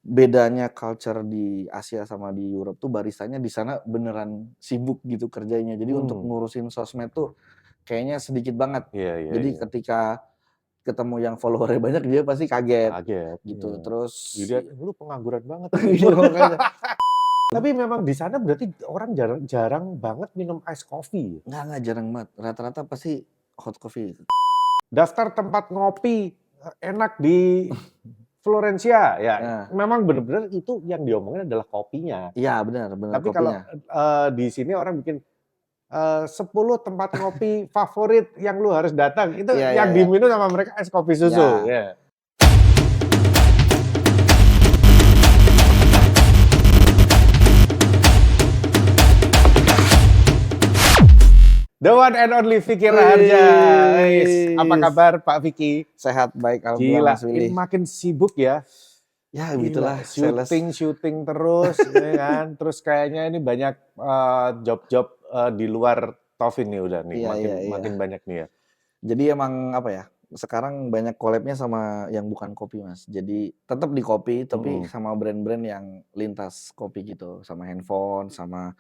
bedanya culture di Asia sama di Europe tuh baristanya di sana beneran sibuk gitu kerjanya. Jadi untuk Mmm. ngurusin sosmed tuh kayaknya sedikit banget. Iya iya Jadi iya. ketika ketemu yang follower-nya banyak dia pasti kaget Kaget, iya. gitu. Terus Dilihat, "Lu pengangguran banget lu." iya makanya. Tapi memang di sana berarti orang jarang banget minum ice coffee? Enggak, jarang banget. Rata-rata pasti hot coffee. Daftar tempat ngopi, enak di Florencia, ya Nah, memang bener-bener itu yang diomongin adalah kopinya. iya benar benar Tapi kalau, kopinya. di sini orang bikin, 10 tempat ngopi favorit yang lu harus datang, itu Iya iya yang iya. diminum sama mereka es kopi susu, Ya. ya. The one and only Vicky Raharja. Weis, apa Wis. kabar Pak Vicky? Sehat, baik, alhamdulillah Gila, Mas ini Willy. makin sibuk ya. Ya begitulah Gila, sales. syuting terus, ya kan. Terus kayaknya ini banyak job-job di luar Tovin nih udah nih, Iya makin iya iya. makin banyak nih ya. Jadi emang apa ya, sekarang banyak collab-nya sama yang bukan kopi Mas. Jadi tetap di kopi, tapi Mhm. sama brand-brand yang lintas kopi gitu, sama handphone, sama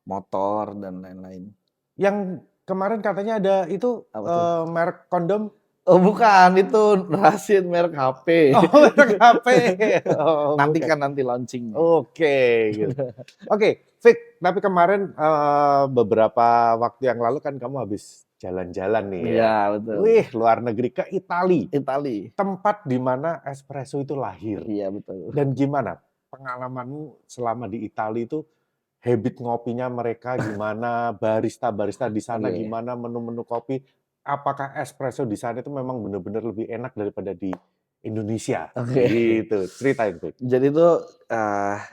motor dan lain-lain. Yang kemarin katanya ada itu Apa tuh? merek kondom. Oh bukan, itu rahasia merek HP. Oh, merek HP. Oh, Nanti bukan. kan nanti launching. Oke, gitu. Oke, Vic, tapi kemarin beberapa waktu yang lalu kan kamu habis jalan-jalan nih ya. Iya betul. Wih, luar negeri ke Itali. Itali. Tempat di mana espresso itu lahir. Iya betul. Dan gimana pengalamanmu selama di Itali itu, habit ngopinya mereka gimana, barista-barista di sana Oke. gimana, menu-menu kopi, apakah espresso di sana itu memang benar-benar lebih enak daripada di Indonesia? Oke. Gitu, ceritain Vic. Jadi tuh,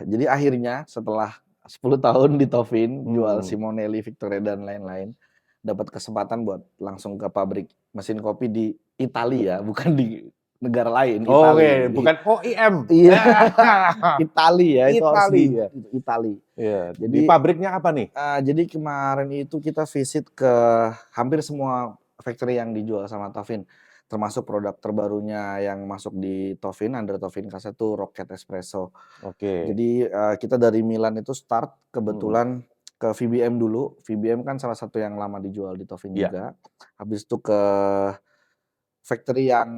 jadi akhirnya setelah 10 tahun di Tovin, jual Hmm. Simonelli, Victoria, dan lain-lain, dapat kesempatan buat langsung ke pabrik mesin kopi di Itali ya, bukan di negara lain, Oke, Itali. bukan OEM. Iya, Itali ya, itu harus Itali di ya. Itali. Iya, di Jadi, pabriknya apa nih? jadi kemarin itu kita visit ke hampir semua factory yang dijual sama Tovin, termasuk produk terbarunya yang masuk di Tovin, under Tovin Casa tuh Rocket Espresso. Oke. Jadi, kita dari Milan itu start Mhm. kebetulan ke VBM dulu. VBM kan salah satu yang lama dijual di Tovin Iya. juga. Habis itu ke factory yang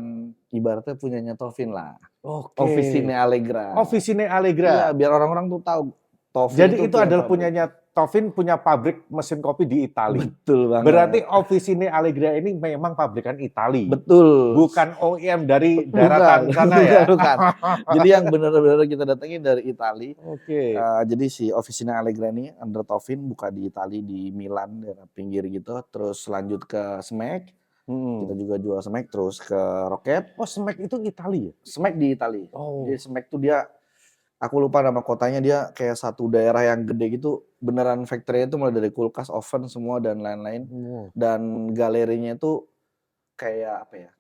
ibaratnya punyanya Tovin lah, Oke. Officine Allegra. Officine Iya, Allegra. biar orang-orang tuh tahu Tovin Jadi tuh itu punya adalah pabrik. punyanya Tovin, punya pabrik mesin kopi di Itali. Betul Berarti banget. Officine Allegra ini memang pabrikan Itali. Betul. Bukan OEM dari Bukan, daratan sana ya. bukan. Jadi yang benar-benar kita datengin dari Itali. Oke. Jadi si Officina Allegra ini under Tovin buka di Itali, di Milan, daerah pinggir gitu. Terus lanjut ke Smack, kita Mhm. juga jual Smack. Terus ke Rocket, Oh, Smack itu Itali ya? Smack di Itali. Jadi Oh. Smack tuh dia, aku lupa nama kotanya, dia kayak satu daerah yang gede gitu. Beneran factory-nya tuh mulai dari kulkas, oven semua dan lain-lain. Oh. Dan galerinya tuh kayak apa ya,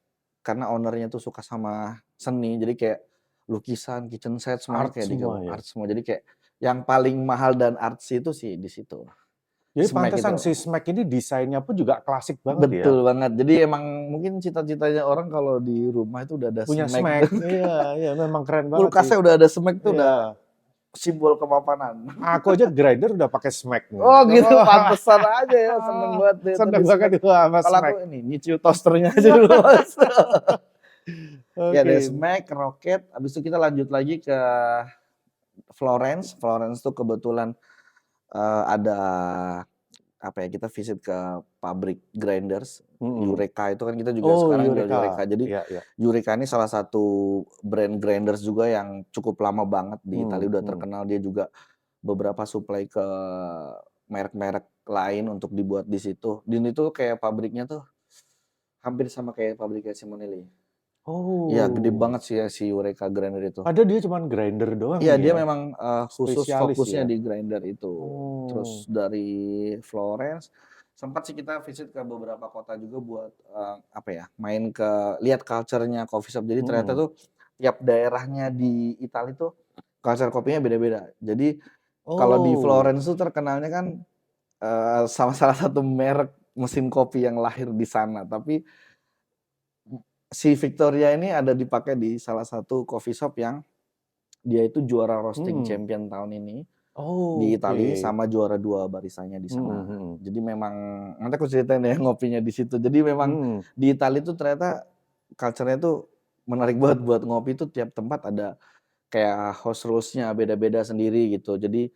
karena owner-nya tuh suka sama seni, jadi kayak lukisan, kitchen set, semuanya Art kayak semua digabung, ya? art semua. Jadi kayak yang paling mahal dan artsy itu sih di situ, Jadi Smack pantesan itu. si Smack ini desainnya pun juga klasik banget ya? Betul banget. Jadi emang mungkin cita-citanya orang kalau di rumah itu udah ada Punya Smack Smack, tuh. iya iya memang keren banget sih. Kulkasnya udah ada Smack tuh udah Iya. simbol kemapanan. Aku aja grinder udah pakai Smack nih. Oh gitu, pantesan aja ya, seneng banget deh Seneng tadi banget Smack. itu sama Kalau aku Smack. ini, nyicil toasternya aja dulu Mas. Ya ada Oke. Smack, Rocket, habis itu kita lanjut lagi ke Florence. Florence tuh kebetulan, ada apa ya, kita visit ke pabrik grinders, Mhm. Eureka itu kan kita juga Oh, sekarang jual Eureka. Eureka. Jadi Iya iya. Eureka ini salah satu brand grinders juga yang cukup lama banget di Italia, udah Mhm. terkenal. Dia juga beberapa supply ke merek-merek lain untuk dibuat di situ. Dan itu kayak pabriknya tuh hampir sama kayak pabriknya Simonelli. Iya gede Oh. banget sih ya si Eureka grinder itu. Padahal dia cuman grinder doang Iya nih dia ya? memang, khusus Spesialis fokusnya ya? di grinder itu. Oh. Terus dari Florence, sempat sih kita visit ke beberapa kota juga buat, apa ya, main ke lihat culture-nya coffee shop. Jadi ternyata Mhm. tuh tiap daerahnya di Italia tuh culture kopinya beda-beda. Jadi kalau di Oh. Florence tuh terkenalnya kan, sama salah satu merek mesin kopi yang lahir di sana. Tapi si Victoria ini ada dipakai di salah satu coffee shop yang Dia itu juara roasting Mhm. champion tahun ini di Italia Oke. sama juara 2 barisanya di Mhm sana. mhm. Jadi memang nanti aku ceritain ya ngopinya di situ. Jadi memang Mhm. di Italia tuh ternyata culture-nya tuh menarik banget buat ngopi tuh tiap tempat ada kayak house rules-nya beda-beda sendiri gitu. Jadi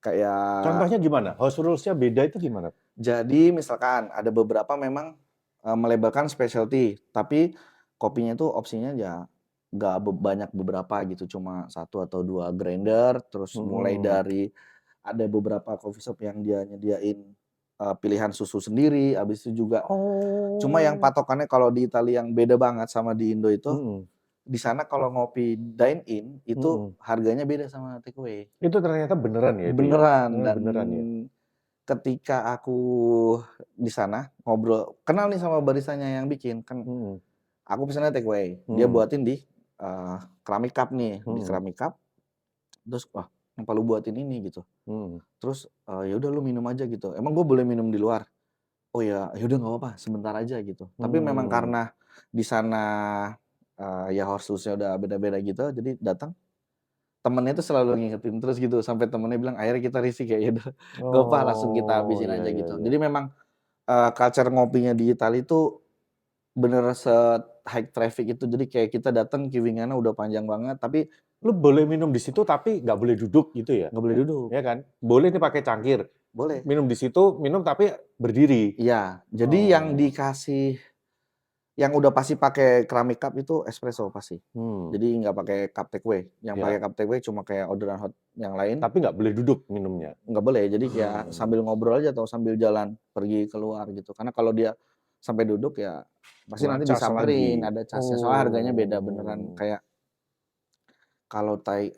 kayak Contohnya gimana? House rules-nya beda itu gimana? jadi misalkan ada beberapa memang, melabelkan specialty, tapi kopinya tuh opsinya ya nggak banyak beberapa gitu, cuma satu atau 2 grinder, terus mulai Mhm. dari ada beberapa coffee shop yang dia nyediain, pilihan susu sendiri, habis itu juga cuma yang Oh. patokannya kalau di Italia yang beda banget sama di Indo itu, Mhm. di sana kalau ngopi dine in itu Mhm. harganya beda sama take away. Itu ternyata beneran ya itu ya? Beneran, Ternyata dan beneran ya? ketika aku di sana ngobrol kenal nih sama baristanya yang bikin, kan Mhm. aku pesennya take away, dia Mhm. buatin di, keramik cup nih, di Mhm. keramik cup, terus, "Wah, kenapa lu buatin ini?" Gitu. Mhm. Terus, "Ya udah lu minum aja," gitu, "Emang gue boleh minum di luar?" "Oh ya, ya udah nggak apa-apa, sebentar aja," gitu. Tapi memang Mmm. karena di sana, ya host-host-nya udah beda-beda gitu, jadi datang, temennya tuh selalu ngingetin terus gitu, sampai temennya bilang, akhirnya kita risih kayak, "Ya udah, nggak apa, langsung kita Oh, habisin iya aja," iya gitu. iya. Jadi memang culture ngopinya di Italia itu bener high traffic itu. Jadi kayak kita datang queuing-nya udah panjang banget, tapi Lu boleh minum di situ tapi nggak boleh duduk gitu ya? nggak boleh duduk. Iya kan? Boleh nih pakai cangkir, Boleh. minum di situ, minum tapi berdiri? Iya, jadi yang Oh. dikasih yang udah pasti pakai keramik cup itu espresso pasti. Hmm. Jadi nggak pakai cup take away. Yang pakai Ya. cup take away cuma kayak orderan hot yang lain, Tapi nggak boleh duduk minumnya? nggak boleh. Jadi kayak Hmm. sambil ngobrol aja atau sambil jalan pergi keluar gitu. Karena kalau dia sampai duduk ya pasti Kena nanti cas disamperin, lagi? ada casnya. Soalnya harganya beda beneran. Oh. Kayak kalau take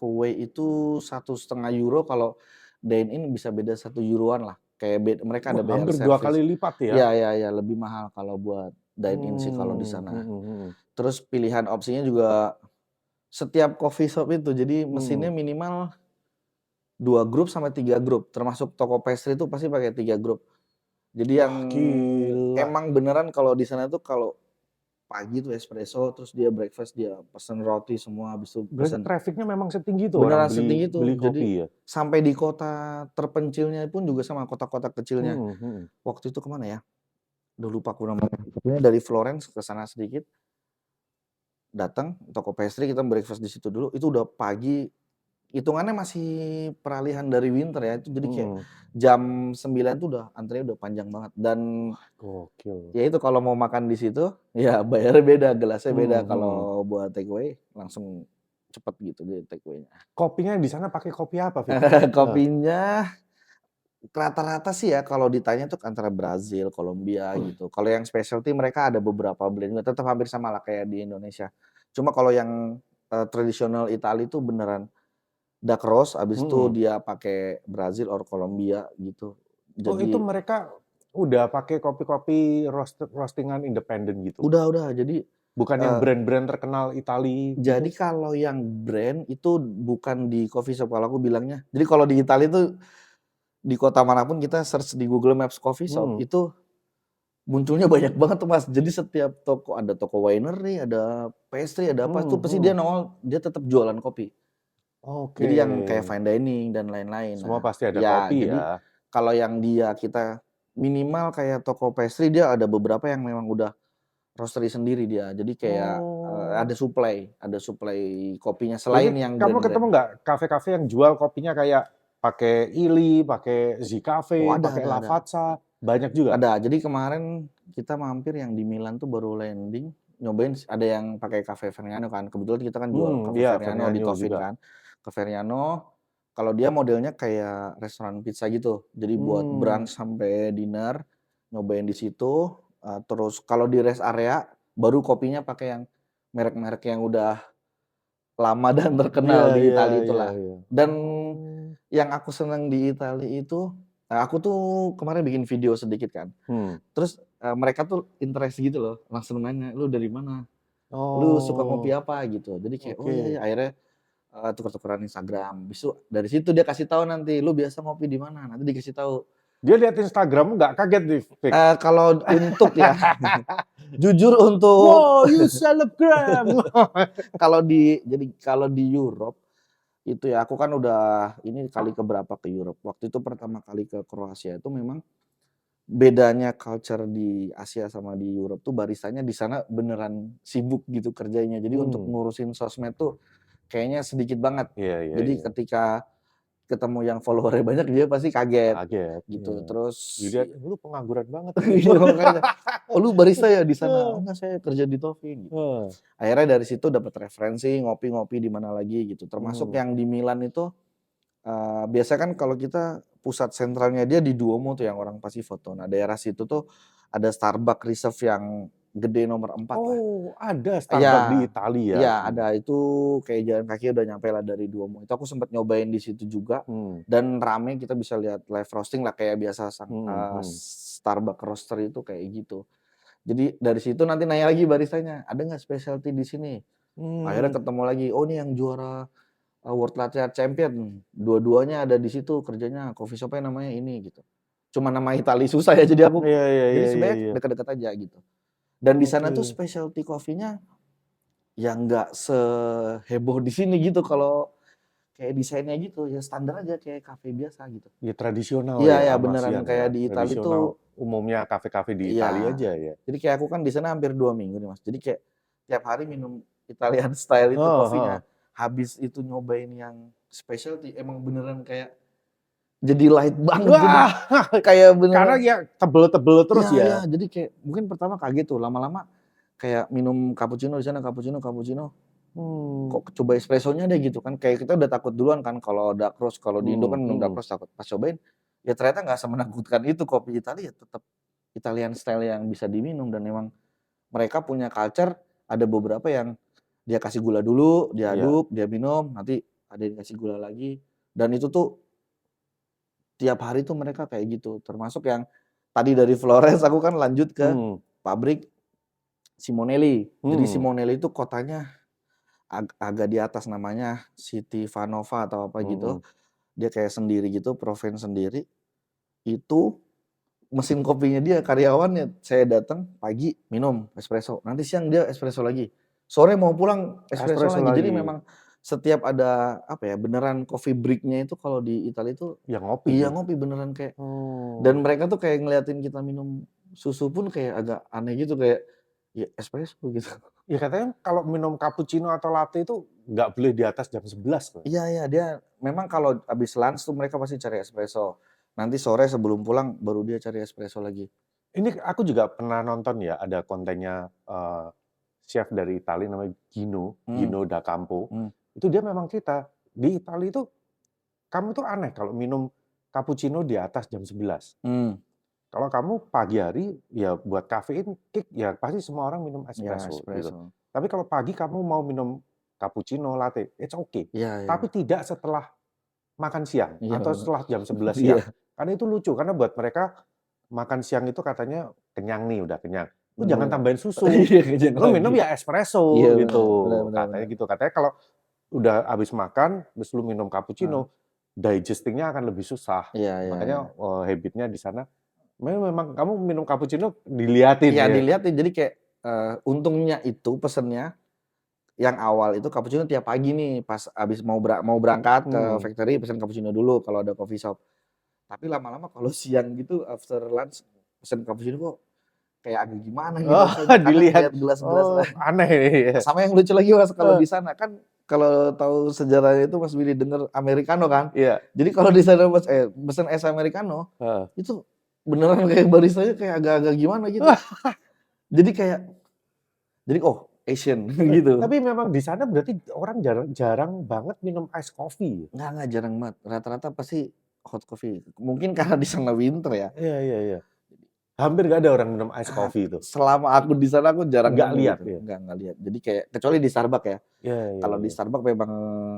away itu 1,5 euro, kalau dine in bisa beda 1 euroan lah. Kayak mereka ada Wah, bayar hampir 2 kali servis. lipat ya? Iya iya iya, lebih mahal kalau buat dine in sih kalau di Mmm, sana. mhm mhm. Terus pilihan opsinya juga setiap coffee shop itu, jadi mesinnya Mhm. minimal 2 grup sampai 3 grup, termasuk toko pastry itu pasti pakai 3 grup. Jadi yang Wah, gila. emang beneran kalau di sana tuh kalau pagi tuh espresso, terus dia breakfast dia pesen roti semua, habis itu Berarti pesen traffic-nya memang setinggi itu orang beneran beli setinggi beli itu. kopi Jadi ya? sampai di kota terpencilnya pun juga sama, kota-kota kecilnya. Mhm mhm. Waktu itu ke mana ya? Udah lupa aku namanya. Pokoknya dari Florence ke sana sedikit, datang toko pastry, kita breakfast di situ dulu, itu udah pagi, hitungannya masih peralihan dari winter ya, itu jadi kayak Mhm. jam 9 tuh udah antriannya udah panjang banget. Dan Gokil. ya itu kalau mau makan di situ, ya bayarnya beda, gelasnya beda. Mhm mhm. Kalau buat take away langsung cepet gitu dia take away-nya. Kopinya di sana pakai kopi apa, Fik? Kopinya rata-rata sih ya kalau ditanya tuh antara Brazil, Kolombia gitu. Kalau yang specialty mereka ada beberapa blend, tetap hampir sama lah kayak di Indonesia. Cuma kalau yang, tradisional Italia itu beneran dark roast, habis itu Mhm. dia pakai Brazil or Kolombia gitu. Oh, itu Jadi mereka udah pakai kopi-kopi roasting-an independen gitu? udah, Bukan yang eee, brand-brand terkenal Itali gitu? kalau yang brand itu bukan di coffee shop kalau aku bilangnya. Jadi kalau di Italia itu di kota manapun kita search di Google Maps coffee shop Mhm. itu munculnya banyak banget tuh, Mas. Jadi setiap toko, ada toko winery, ada pastry, ada apa, Mhm tuh pasti dia mhm. nongol, dia tetap jualan kopi. Oke. Jadi yang kayak fine dining dan lain-lain. Semua Nah, pasti ada ya kopi jadi ya? kalau yang kita minimal kayak toko pastry, dia ada beberapa yang memang udah roastery sendiri dia. Jadi kayak, Oh. ada supply kopinya Berarti selain yang kamu ketemu brand-brand. nggak kafe-kafe yang jual kopinya kayak pakai Illy, pakai Oh, Z-Cafe, pakai ada. Lavazza, banyak juga? Ada. Jadi kemarin kita mampir yang di Milan tuh baru landing, nyobain ada yang pakai Cafe Vergnano kan, kebetulan kita kan jual Cafe Iya Vergnano di Vergnano Taufin juga. kan. Ke Vergnano, kalau dia modelnya kayak restoran pizza gitu. Jadi buat Mmm. brunch sampai dinner, nyobain di situ, terus kalau di rest area, baru kopinya pakai yang merek-merek yang udah lama dan Iya terkenal di iya Italia iya itulah. iya. Dan Oh. yang aku senang di Italia itu, aku tuh kemarin bikin video sedikit kan. Hmm. Terus, mereka tuh interest gitu loh, langsung nanya, "Lu dari mana? Lu suka ngopi Oh, apa?" Gitu. Jadi kayak, "Oh iya oke. iya," akhirnya, tuker-tukeran Instagram. Habis itu dari situ dia kasih tahu nanti, "Lu biasa ngopi di mana?" Nanti dikasih tahu. Dia lihat Instagrammu nggak kaget nih, Fik? Kalau untuk ya, jujur untuk Wow, you selebgram. kalau di Europe itu ya, aku kan udah ini kali keberapa ke Europe. Waktu itu pertama kali ke Kroasia itu memang bedanya culture di Asia sama di Europe tuh baristanya di sana beneran sibuk gitu kerjanya. Jadi untuk ngurusin sosmed tuh kayaknya sedikit banget. Iya, iya, Jadi iya. ketika ketemu yang follower-nya banyak dia pasti kaget Kaget, gitu. iya. Terus Dilihat, lu pengangguran banget. iya makanya, "Oh lu barista ya di sana?" "Oh enggak, saya kerja di Toffee," gitu. Heeh. Akhirnya dari situ dapat referensi ngopi-ngopi di mana lagi gitu. Termasuk Hmm. yang di Milan itu biasanya kan kalau kita pusat sentralnya dia di Duomo tuh yang orang pasti foto. Nah daerah situ tuh ada Starbucks Reserve yang gede nomor 4 lah. Oh, ada Starbucks di Iya, Italia. iya ada itu kayak jalan kaki udah nyampe lah dari Duomo. Itu aku sempat nyobain di situ juga Hmm. dan rame kita bisa lihat live roasting lah kayak biasa Hmm. Starbucks roaster itu kayak gitu. Jadi dari situ nanti nanya lagi baristanya, "Ada nggak specialty di sini?" Akhirnya Hmm. ketemu lagi, "Oh ini yang juara World Latte Art Champion, dua-duanya ada di situ kerjanya, coffee shop-nya namanya ini," gitu. Cuma nama Itali susah ya Iya, iya, jadi iya, iya, sebenarnya iya. dekat-dekat aja gitu. Dan di sana tuh Oke. specialty coffee-nya ya nggak seheboh di sini gitu kalau kayak desainnya gitu, ya standar aja kayak kafe biasa gitu. Ya tradisional Iya ya, ya beneran Amasian ya. kayak di Itali Tradisional tuh umumnya kafe-kafe di Italia iya. aja ya. Jadi kayak aku kan di sana hampir 2 minggu nih Mas, jadi kayak tiap hari minum Italian style itu Heeh, heeh. kopinya, habis itu nyobain yang specialty emang beneran kayak jadi light banget, jadi Wah, kayak karena beneran ya tebel-tebel terus iya iya, ya. jadi kayak mungkin pertama kaget tuh, lama-lama kayak minum cappuccino di sana, cappuccino, Hmm. kok coba espressonya deh gitu kan, kayak kita udah takut duluan kan kalau dark roast, kalau di Indo kan minum dark Hmm. roast takut, pas cobain, ya ternyata nggak semenakutkan itu kopi Italia, tetap Italian style yang bisa diminum dan memang mereka punya culture, ada beberapa yang dia kasih gula dulu, Iya. diaduk, dia minum, nanti ada yang kasih gula lagi, dan itu tuh tiap hari tuh mereka kayak gitu. Termasuk yang tadi dari Florence aku kan lanjut ke Hmm. pabrik Simonelli. Jadi Hmm. Simonelli itu kotanya agak di atas namanya City Vanova atau apa gitu. Hmm. Dia kayak sendiri gitu, provinsi sendiri. Itu mesin kopinya dia karyawannya, saya datang pagi minum espresso, nanti siang dia espresso lagi, sore mau pulang espresso Espresso lagi. Jadi lagi. memang setiap ada apa ya, beneran coffee break-nya itu kalau di Italia itu Ya ngopi iya tuh. ngopi beneran kayak dan Oh. mereka tuh kayak ngeliatin kita minum susu pun kayak agak aneh gitu kayak, ya espresso gitu. Ya katanya kalau minum cappuccino atau latte itu nggak boleh di atas jam 11 loh. Iya iya dia memang kalau habis lunch tuh mereka pasti cari espresso. Nanti sore sebelum pulang baru dia cari espresso lagi. Ini aku juga pernah nonton ya, ada kontennya chef dari Italia namanya Gino, Hmm, Gino da Campo. hmm, Itu dia memang cerita, di Italia itu kamu tuh aneh kalau minum cappuccino di atas jam 11. hmm. Kalau kamu pagi hari, ya buat kafein kick, ya pasti semua orang minum Ya espresso gitu. espresso. Tapi kalau pagi kamu mau minum cappuccino, latte, it's okay. Iya iya. Tapi tidak setelah makan siang Iya atau bener. setelah jam 11 Iya. siang. Karena itu lucu, karena buat mereka makan siang itu katanya kenyang nih, udah kenyang. Lu jangan Bener. tambahin susu, Iya kejang lu minum lagi. ya Iya espresso bener bener gitu, bener katanya bener. gitu. Katanya kalau udah habis makan, terus lu minum Heeh. cappuccino, digesting-nya akan lebih susah. Iya iya iya. Makanya habit-nya di sana, memang kamu minum cappuccino diliatin Iya ya. diliatin jadi kayak, untungnya itu pesennya yang awal itu cappuccino tiap pagi nih pas abis mau berangkat ke Hmm. factory pesen cappuccino dulu kalau ada coffee shop. Tapi lama-lama kalau siang gitu after lunch pesen cappuccino kok kayak agak gimana gitu Oh, rasanya karena dilihat, ngelihat gelas-gelas oh aneh nih ya. sama yang lucu lagi Mas kalau Eh, di sana kan kalau tahu sejarahnya itu Mas Willy denger americano kan. Iya, Jadi kalau di sana pesen es americano heeh. itu beneran kayak baristanya kayak agak-agak gimana gitu. Jadi kayak oh Asian gitu. Tapi memang di sana berarti orang jarang banget minum ice coffee ya? Enggak jarang banget. Rata-rata pasti hot coffee. Mungkin karena di sana winter ya. Iya, iya, iya. Hampir nggak ada orang minum ice Ah, coffee itu? selama aku di sana aku jarang Nggak nemu lihat gitu. ya? Enggak lihat. Jadi kayak kecuali di Starbucks ya. Iya, iya, Kalau di iya. Starbucks memang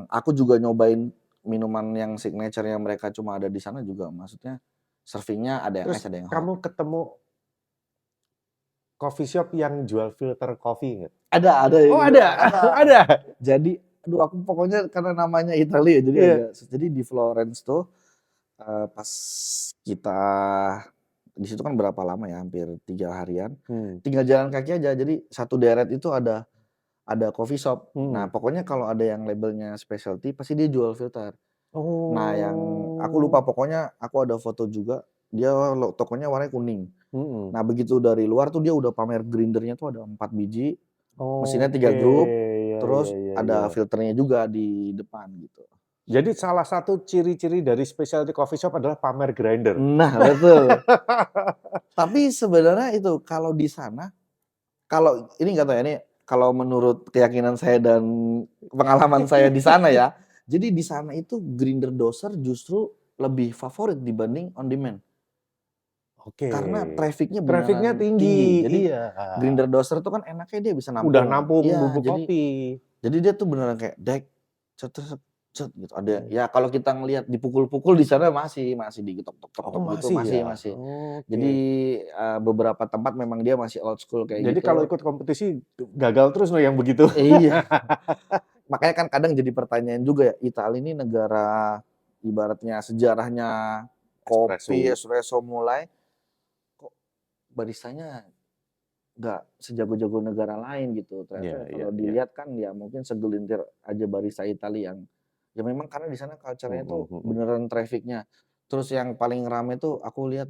aku juga nyobain minuman yang signature-nya mereka cuma ada di sana juga maksudnya serving-nya ada yang Terus ice ada yang hot. kamu ketemu coffee shop yang jual filter coffee nggak? Ada Oh yang ada? Ada? jadi aduh aku pokoknya karena namanya Italia jadi Iya. jadi di Florence tuh Pas kita di situ kan berapa lama ya, hampir 3 harian, tinggal jalan kaki aja. Jadi satu deret itu ada coffee shop. Nah, Hmm. pokoknya kalau ada yang labelnya specialty pasti dia jual filter. Nah, yang aku Oh. lupa pokoknya aku ada foto juga, dia tokonya warnanya kuning. Mhm. Nah, begitu dari luar tuh dia udah pamer grindernya tuh ada 4 biji, mesinnya 3 Oke, grup, ya ya terus ya ya. ada filternya juga di depan gitu. Jadi salah satu ciri-ciri dari specialty coffee shop adalah pamer grinder. Nah, betul. Tapi sebenarnya itu kalau di sana, kalau ini nggak tahu ya, ini kalau menurut keyakinan saya dan pengalaman saya di sana ya, jadi di sana itu grinder doser justru lebih favorit dibanding on demand. Oke. Karena traffic-nya Traffic-nya beneran tinggi. tinggi, Jadi iya. grinder doser itu kan enaknya dia bisa Udah nampung. nampung Iya, bubuk kopi. jadi dia tuh beneran kayak dek, cet cet cet gitu. Ada Mmm. ya kalau kita ngelihat dipukul-pukul di sana masih digetok tok tok Oh tok gitu masih ya? masih. Jadi, Oke. beberapa tempat memang dia masih old school kayak Jadi kalau gitu. ikut kompetisi gagal terus loh yang begitu. Iya, makanya kan kadang jadi pertanyaan juga ya, Italia ini negara ibaratnya sejarahnya kopi, Espresso. espresso mulai, kok baristanya nggak sejago-jago negara lain gitu. Iya Ternyata iya kalau iya. dilihat kan ya mungkin segelintir aja barista Italia yang ya memang karena di sana culture-nya Mhm tuh mhm. beneran traffic-nya. Terus yang paling rame tuh aku lihat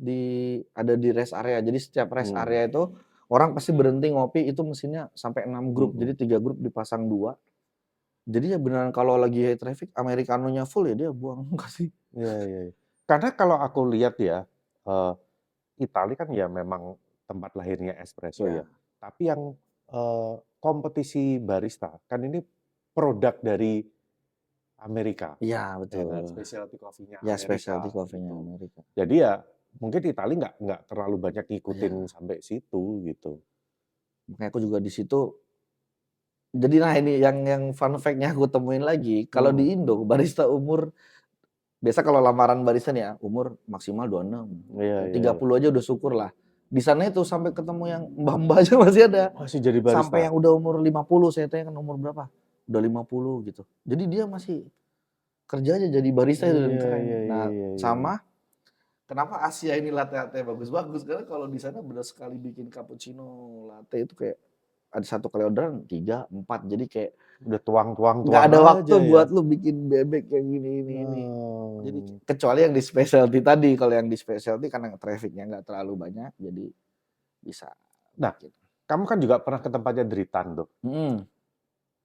ada di rest area. Jadi setiap rest Mmm. area itu orang pasti berhenti ngopi, itu mesinnya sampai 6 grup. Mhm. Jadi 3 grup dipasang 2. Jadi ya beneran kalau lagi high traffic americanonya full ya dia buang kasih. Iya iya iya. Karena kalau aku lihat ya, eee, Itali kan ya memang tempat lahirnya espresso ya. Ya, Tapi yang, kompetisi barista kan ini produk dari Amerika, iya ya kan, betul. specialty coffee-nya Ya specialty Amerika coffee-nya gitu. Amerika. Jadi ya mungkin Itali nggak terlalu banyak ngikutin Iya, sampai situ gitu. makanya aku juga di situ. Jadi nah ini yang fun fact-nya aku temuin lagi, kalau Hmm. di Indo barista umur biasa kalau lamaran barista nih ya, umur maksimal 26, Iya iya tiga iya. puluh aja udah syukur lah. Di sana itu sampai ketemu yang mbah-mbah aja masih ada. Masih jadi Sampai barista? yang udah umur 50, saya tanya kan umur berapa? Udah 50 gitu. Jadi dia masih kerja aja jadi barista itu dan Iya iya keren. iya Nah, iya iya. sama kenapa Asia ini latte-latte bagus-bagus, karena kalau di sana bener sekali bikin cappuccino, latte itu kayak ada satu kali orderan 3, 4 jadi kayak Udah tuang tuang nggak tuang ada waktu aja ya? buat lu bikin bebek yang ini. Jadi Oh. kecuali yang di specialty tadi, kalau yang di specialty karena traffic-nya nggak terlalu banyak, jadi bisa Nah, bikin. kamu kan juga pernah ke tempatnya Dritan tuh. Mhm,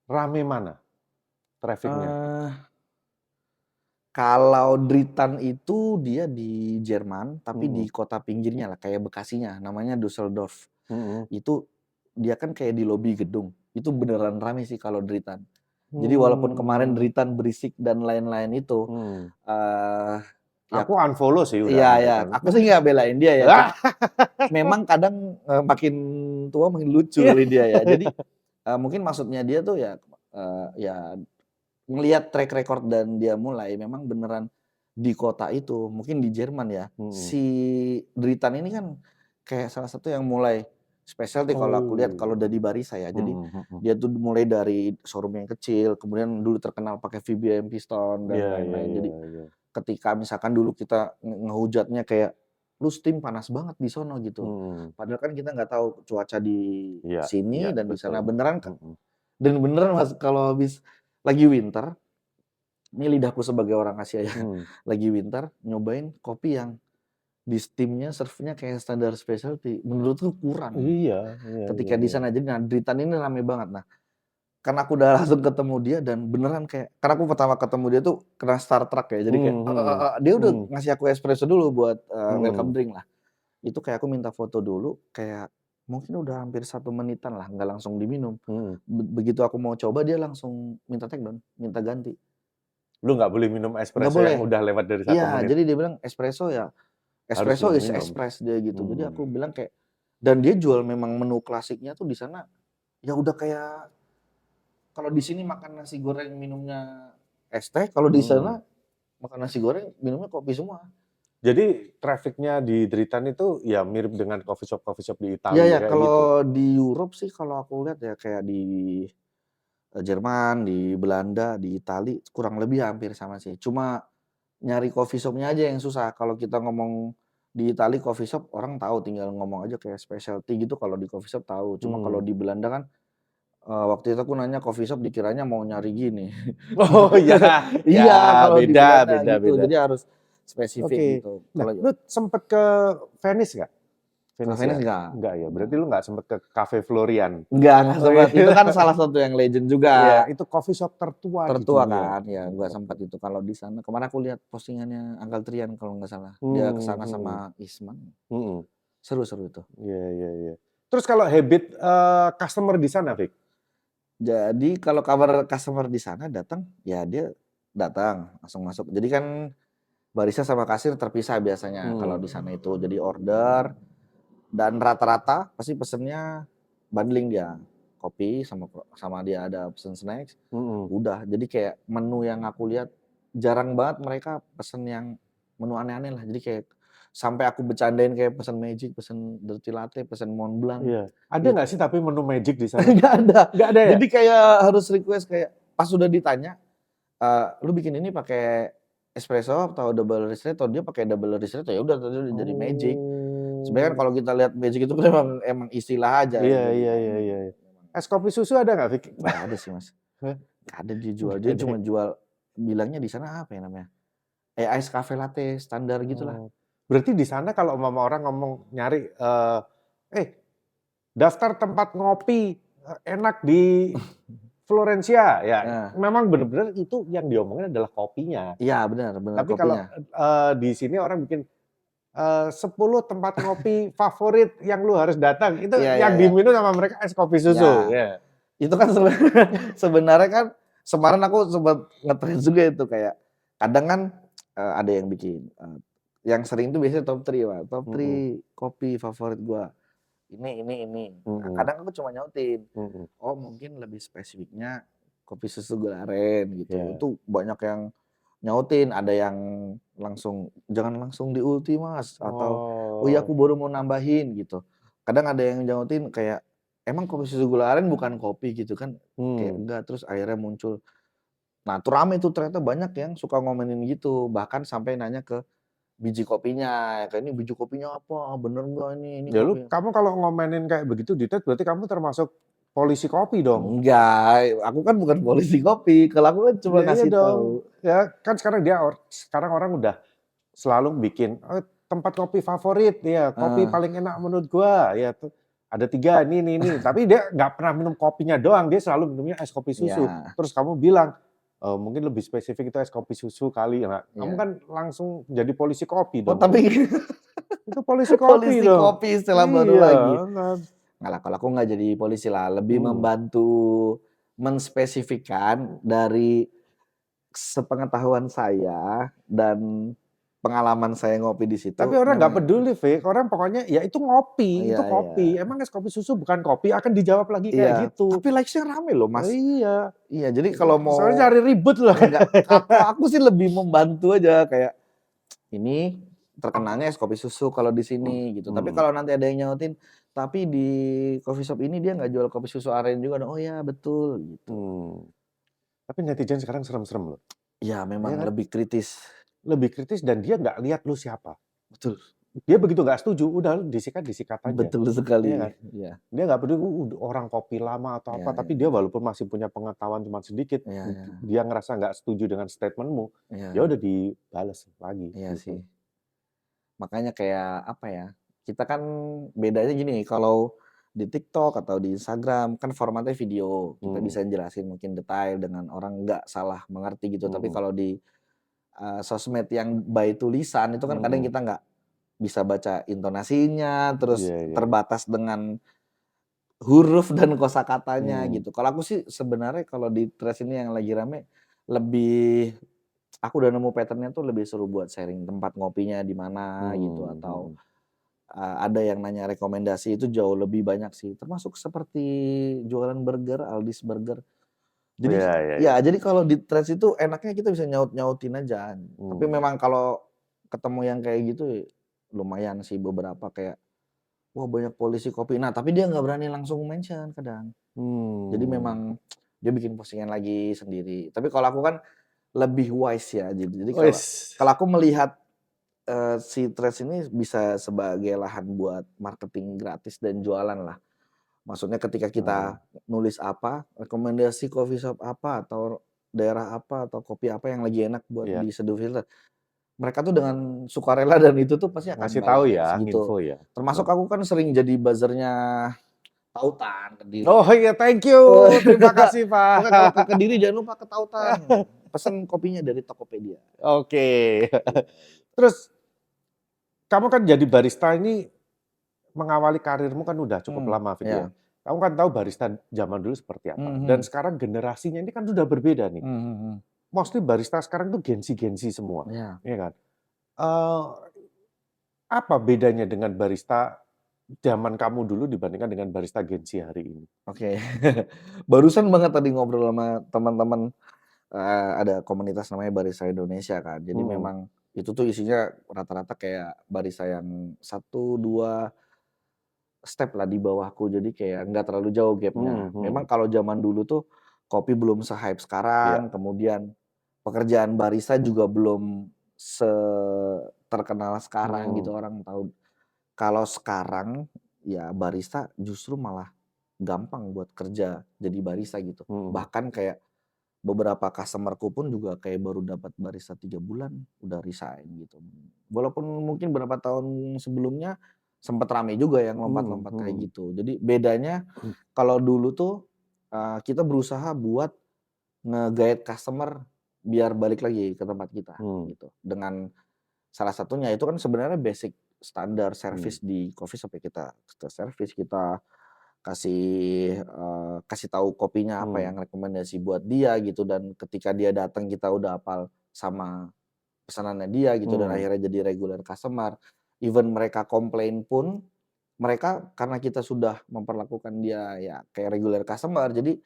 Rame mana traffic-nya? eee, kalau Dritan itu dia di Jerman, tapi di Mhm. kota pinggirnya lah, kayak Bekasinya, namanya Düsseldorf. Mhm. Itu dia kan kayak di lobi gedung, itu beneran rame sih kalau Dritan. Jadi walaupun kemarin Mmm. Dritan berisik dan lain-lain itu, Mmm. eee, ya Aku unfollow sih udah iya sama ya, Dritan. aku sih nggak belain dia ya, cuma memang kadang, makin tua makin lucu Iya. kali dia ya. Jadi, mungkin maksudnya dia tuh ya, ya ngelihat track record dan dia mulai memang beneran di kota itu, mungkin di Jerman ya, Mhm. si Dritan ini kan kayak salah satu yang mulai specialty kalau aku lihat kalau Oh. dari barista ya. Jadi Mhm mhm. dia tuh mulai dari showroom yang kecil, kemudian dulu terkenal pakai VBM piston dan Iya iya lain-lain. iya Jadi iya. ketika misalkan dulu kita ngehujatnya kayak, "Lu steam panas banget di sono," gitu. Mhm. Padahal kan kita nggak tahu cuaca di Iya iya, sini dan di betul. sana. Beneran Mhm. dan beneran Mas, kalau habis lagi winter, ini lidahku sebagai orang Asia ya, Mmm. lagi winter nyobain kopi yang di steam-nya, serve-nya kayak standar specialty, menurutku kurang Iya iya iya ketika di iya. sana. Jadi nah, Dritan ini rame banget. Nah, karena aku udah langsung ketemu dia dan beneran kayak karena aku pertama ketemu dia tuh kena Star Trek ya, jadi kayak, Mmm, mhm. dia udah Mmm. ngasih aku espresso dulu buat, welcome Mmm. drink lah. Itu kayak aku minta foto dulu, kayak mungkin udah hampir 1 menitan lah, nggak langsung diminum. Mhm. Begitu aku mau coba dia langsung minta take down, minta ganti. Lu nggak boleh minum Nggak espresso yang boleh. udah lewat dari 1 Iya, menit, jadi dia bilang espresso ya harus espresso lu is minum. express dia gitu. Jadi aku Mmm. bilang kayak dan dia jual memang menu klasiknya tuh di sana, ya udah kayak kalau di sini makan nasi goreng minumnya es teh, kalau di Mhm. sana makan nasi goreng minumnya kopi semua. Jadi traffic-nya di Dritan itu ya mirip dengan coffee shop di Iya Italia ya, kayak gitu? kalau di Europe sih kalau aku lihat ya kayak di, Jerman, di Belanda, di Itali kurang lebih hampir sama sih. Cuma nyari coffee shop-nya aja yang susah. Kalau kita ngomong di Italia coffee shop orang tahu, tinggal ngomong aja kayak specialty gitu kalau di coffee shop tahu. Cuma kalau di Belanda kan, waktu itu aku nanya coffee shop dikiranya mau nyari gini. Oh ya, ya Iya, kalau di beda Belanda beda gitu. beda. Jadi harus spesifik Oke. gitu. Nah, Kalau lu sempet ke Venice nggak? ke Venezia? Venice enggak. Enggak ya, berarti lu nggak sempet ke Cafe Florian? Enggak Oh sempat. Itu kan iya. salah satu yang legend Iya, juga. itu coffee shop tertua di Tertua dunia. kan, ya nggak sempat itu kalau di sana. Kemarin aku lihat postingannya Uncle Trian kalau nggak salah. Dia ke sana Hmm. sama Isman. Mhm. Seru-seru itu. Iya iya iya. Terus kalau habit, customer di sana, Vic? Jadi kalau cover customer di sana datang, ya dia datang langsung masuk. Jadi kan barista sama kasir terpisah biasanya kalau di Mmm. sana itu. Jadi order dan rata-rata pasti pesennya bundling dia. Kopi sama dia ada pesen snacks, Mhm. udah. Jadi kayak menu yang aku lihat jarang banget mereka pesen yang menu aneh-aneh lah. Jadi kayak sampai aku bercandain kayak pesen magic, pesen dirty latte, pesen Mont Blanc. Iya. Ada Itu nggak sih tapi menu magic di sana? nggak ada. Nggak ada ya? Jadi kayak harus request kayak pas sudah ditanya, "Lu bikin ini pakai espresso atau double ristretto?" Dia pakai double ristretto, ya udah tadi udah jadi magic. Sebenarnya kan Oh. kalau kita lihat magic itu kan emang istilah aja Iya jadi iya kan. iya iya. Es kopi susu ada nggak, Vic? Nggak ada sih, Mas. Hah? Nggak ada dijual. Nggak Dia ada cuma ya? jual bilangnya di sana apa ya namanya, ice cafe latte standar gitulah. Oh. Berarti di sana kalau umpama orang ngomong nyari, "Eh, daftar tempat ngopi, enak di Florencia," ya Nah, memang bener-bener itu yang diomongin adalah kopinya. iya benar benar Tapi kalau, kopinya. di sini orang bikin 10 tempat ngopi favorit yang lu harus datang, itu Iya iya yang iya. diminum sama mereka es kopi susu, Ya, ya. itu kan sebenarnya kan kemarin aku sempat nge-trend juga itu kayak kadang kan, ada yang bikin, yang sering itu biasanya top 3 Pak, top Mhm 3 kopi favorit gua, ini. Nah, mhm kadang aku cuma nyautin, mhm. oh mungkin lebih spesifiknya kopi susu gula aren gitu. Iya. Itu banyak yang nyautin, ada yang langsung, "Jangan langsung di-ulti Mas," atau, "Oh iya aku Oh. baru mau nambahin," gitu. Kadang ada yang nyautin kayak, "Emang kopi susu gula aren bukan kopi?" Gitu kan, kayak Mmm. enggak, terus akhirnya muncul. Nah tuh rame tuh ternyata banyak yang suka ngomenin gitu, bahkan sampai nanya ke biji kopinya, kayak, "Ini biji kopinya apa? Bener nggak ini Ya lu kopi." kamu kalau ngomenin kayak begitu di TED berarti kamu termasuk polisi kopi dong? Enggak, aku kan bukan polisi kopi, kalau aku kan cuma Ya iya ngasih dong. tahu. Ya kan sekarang orang udah selalu bikin, tempat kopi favorit, ya kopi Heeh, paling enak menurut gua, ya tuh ada 3 ini. Tapi dia nggak pernah minum kopinya doang, dia selalu minumnya es kopi susu. iya Terus kamu bilang, mungkin lebih spesifik itu es kopi susu kali. Nah, kamu iya. kan langsung jadi polisi kopi Oh dong tuh. tapi Itu polisi kopi polisi dong. kopi istilah baru Iya lagi. kan. Enggak lah, kalau aku nggak jadi polisi lah, lebih Mhm. membantu menspesifikkan dari sepengetahuan saya dan pengalaman saya ngopi di Tapi situ orang nggak memang peduli, Vic. Orang pokoknya ya iya itu iya. kopi. Emang es kopi susu bukan kopi? Akan dijawab lagi kayak Iya, gitu. tapi likes-nya rame loh, Oh Mas. iya. Iya, jadi kalau Soalnya mau cari ribut loh. enggak, kalau aku sih lebih membantu aja kayak, ini terkenalnya es kopi susu kalau di sini gitu, tapi Mhm. kalau nanti ada yang nyautin, "Tapi di coffee shop ini dia nggak jual kopi susu aren juga dong." "Oh ya betul," gitu. Mmm. Tapi netizen sekarang serem-serem loh, Iya ya memang kan? lebih kritis. Lebih kritis dan dia nggak lihat lu siapa. Betul, Dia begitu nggak setuju, udah disikat-disikat aja, betul iya kan? sekali. Iya, Dia nggak peduli, orang kopi lama atau iya apa, iya tapi dia walaupun masih punya pengetahuan cuma sedikit, iya iya dia ngerasa nggak setuju dengan statement-mu, ya iya udah dibales lagi, iya sih. gitu. Makanya kayak apa ya, kita kan bedanya gini, kalau di TikTok atau di Instagram kan formatnya video, kita Mhm bisa jelasin mungkin detail dengan orang nggak salah mengerti gitu. Tapi mhm kalau di, sosmed yang by tulisan itu kan kadang mhm. kita nggak bisa baca intonasinya, terus Iya iya iya. terbatas dengan huruf dan kosakatanya Mmm, gitu. Kalau aku sih sebenarnya kalau di Threads ini yang lagi rame, lebih aku udah nemu pattern-nya tuh lebih seru buat sharing tempat ngopinya di mana gitu, atau mhm. ada yang nanya rekomendasi itu jauh lebih banyak sih, termasuk seperti jualan burger, Aldi's Burger. Jadi Iya iya iya. ya, jadi kalau di Threads itu enaknya kita bisa nyaut-nyautin aja. Tapi Mmm, memang kalau ketemu yang kayak gitu lumayan sih beberapa kayak, "Wah banyak polisi kopi." Nah tapi dia nggak berani langsung mention kadang. Jadi mmm. memang dia bikin postingan lagi sendiri. Tapi kalau aku kan lebih wise ya. Jadi kalau Wes. kalau aku melihat si Threads ini bisa sebagai lahan buat marketing gratis dan jualan lah. Maksudnya ketika Hmm, kita nulis apa, rekomendasi coffee shop apa, atau daerah apa, atau kopi apa yang lagi enak buat iya. diseduh filter. Mereka tuh dengan sukarela dan itu tuh pasti akan Ngasih tahu balas ya, gitu. nginfo ya. Termasuk Oh. aku kan sering jadi buzzer-nya Tautan, Oh Kediri. iya, thank you. Terima kasih, Pak. Pokoknya kalau ke Kediri jangan lupa ke Tautan, pesen kopinya dari Tokopedia. Oke. Iya. Terus kamu kan jadi barista ini mengawali karirmu kan udah cukup lama, Fik, ya. Iya. Kamu kan tahu barista zaman dulu seperti apa. Dan Mhm. sekarang generasinya ini kan sudah berbeda nih. Mhm mhm. Mostly barista sekarang tuh Gen Z semua, Iya. ya kan? Eee, apa bedanya dengan barista zaman kamu dulu dibandingkan dengan barista Gen Z hari ini? Oke. Barusan banget tadi ngobrol sama teman-teman, ada komunitas namanya Barista Indonesia kan. Jadi Hmm, memang itu tuh isinya rata-rata kayak barista yang 1, 2 step lah di bawahku. Jadi kayak nggak terlalu jauh gap-nya. Memang hmm, kalau zaman dulu tuh kopi belum se-hype iya, sekarang, kemudian pekerjaan barista juga belum terkenal sekarang hmm, gitu, orang tahu. Kalau sekarang ya barista justru malah gampang buat kerja jadi barista gitu. hmm. Bahkan kayak beberapa customer-ku pun juga kayak baru dapat barista 3 bulan udah resign gitu. Walaupun mungkin beberapa tahun sebelumnya sempet rame juga yang Hmm, lompat-lompat kayak hmm. gitu. Jadi bedanya kalau dulu tuh, kita berusaha buat nge-guide customer biar balik lagi ke tempat kita Hmm, gitu. Dengan salah satunya itu kan sebenarnya basic standar hmm, service di coffee shop ya, kita service, kita kasih tahu kopinya apa hmm, yang rekomendasi buat dia gitu, dan ketika dia datang kita udah hafal sama pesanannya dia gitu dan hmm. akhirnya jadi regular customer. Even mereka komplain pun, mereka karena kita sudah memperlakukan dia ya kayak regular customer, jadi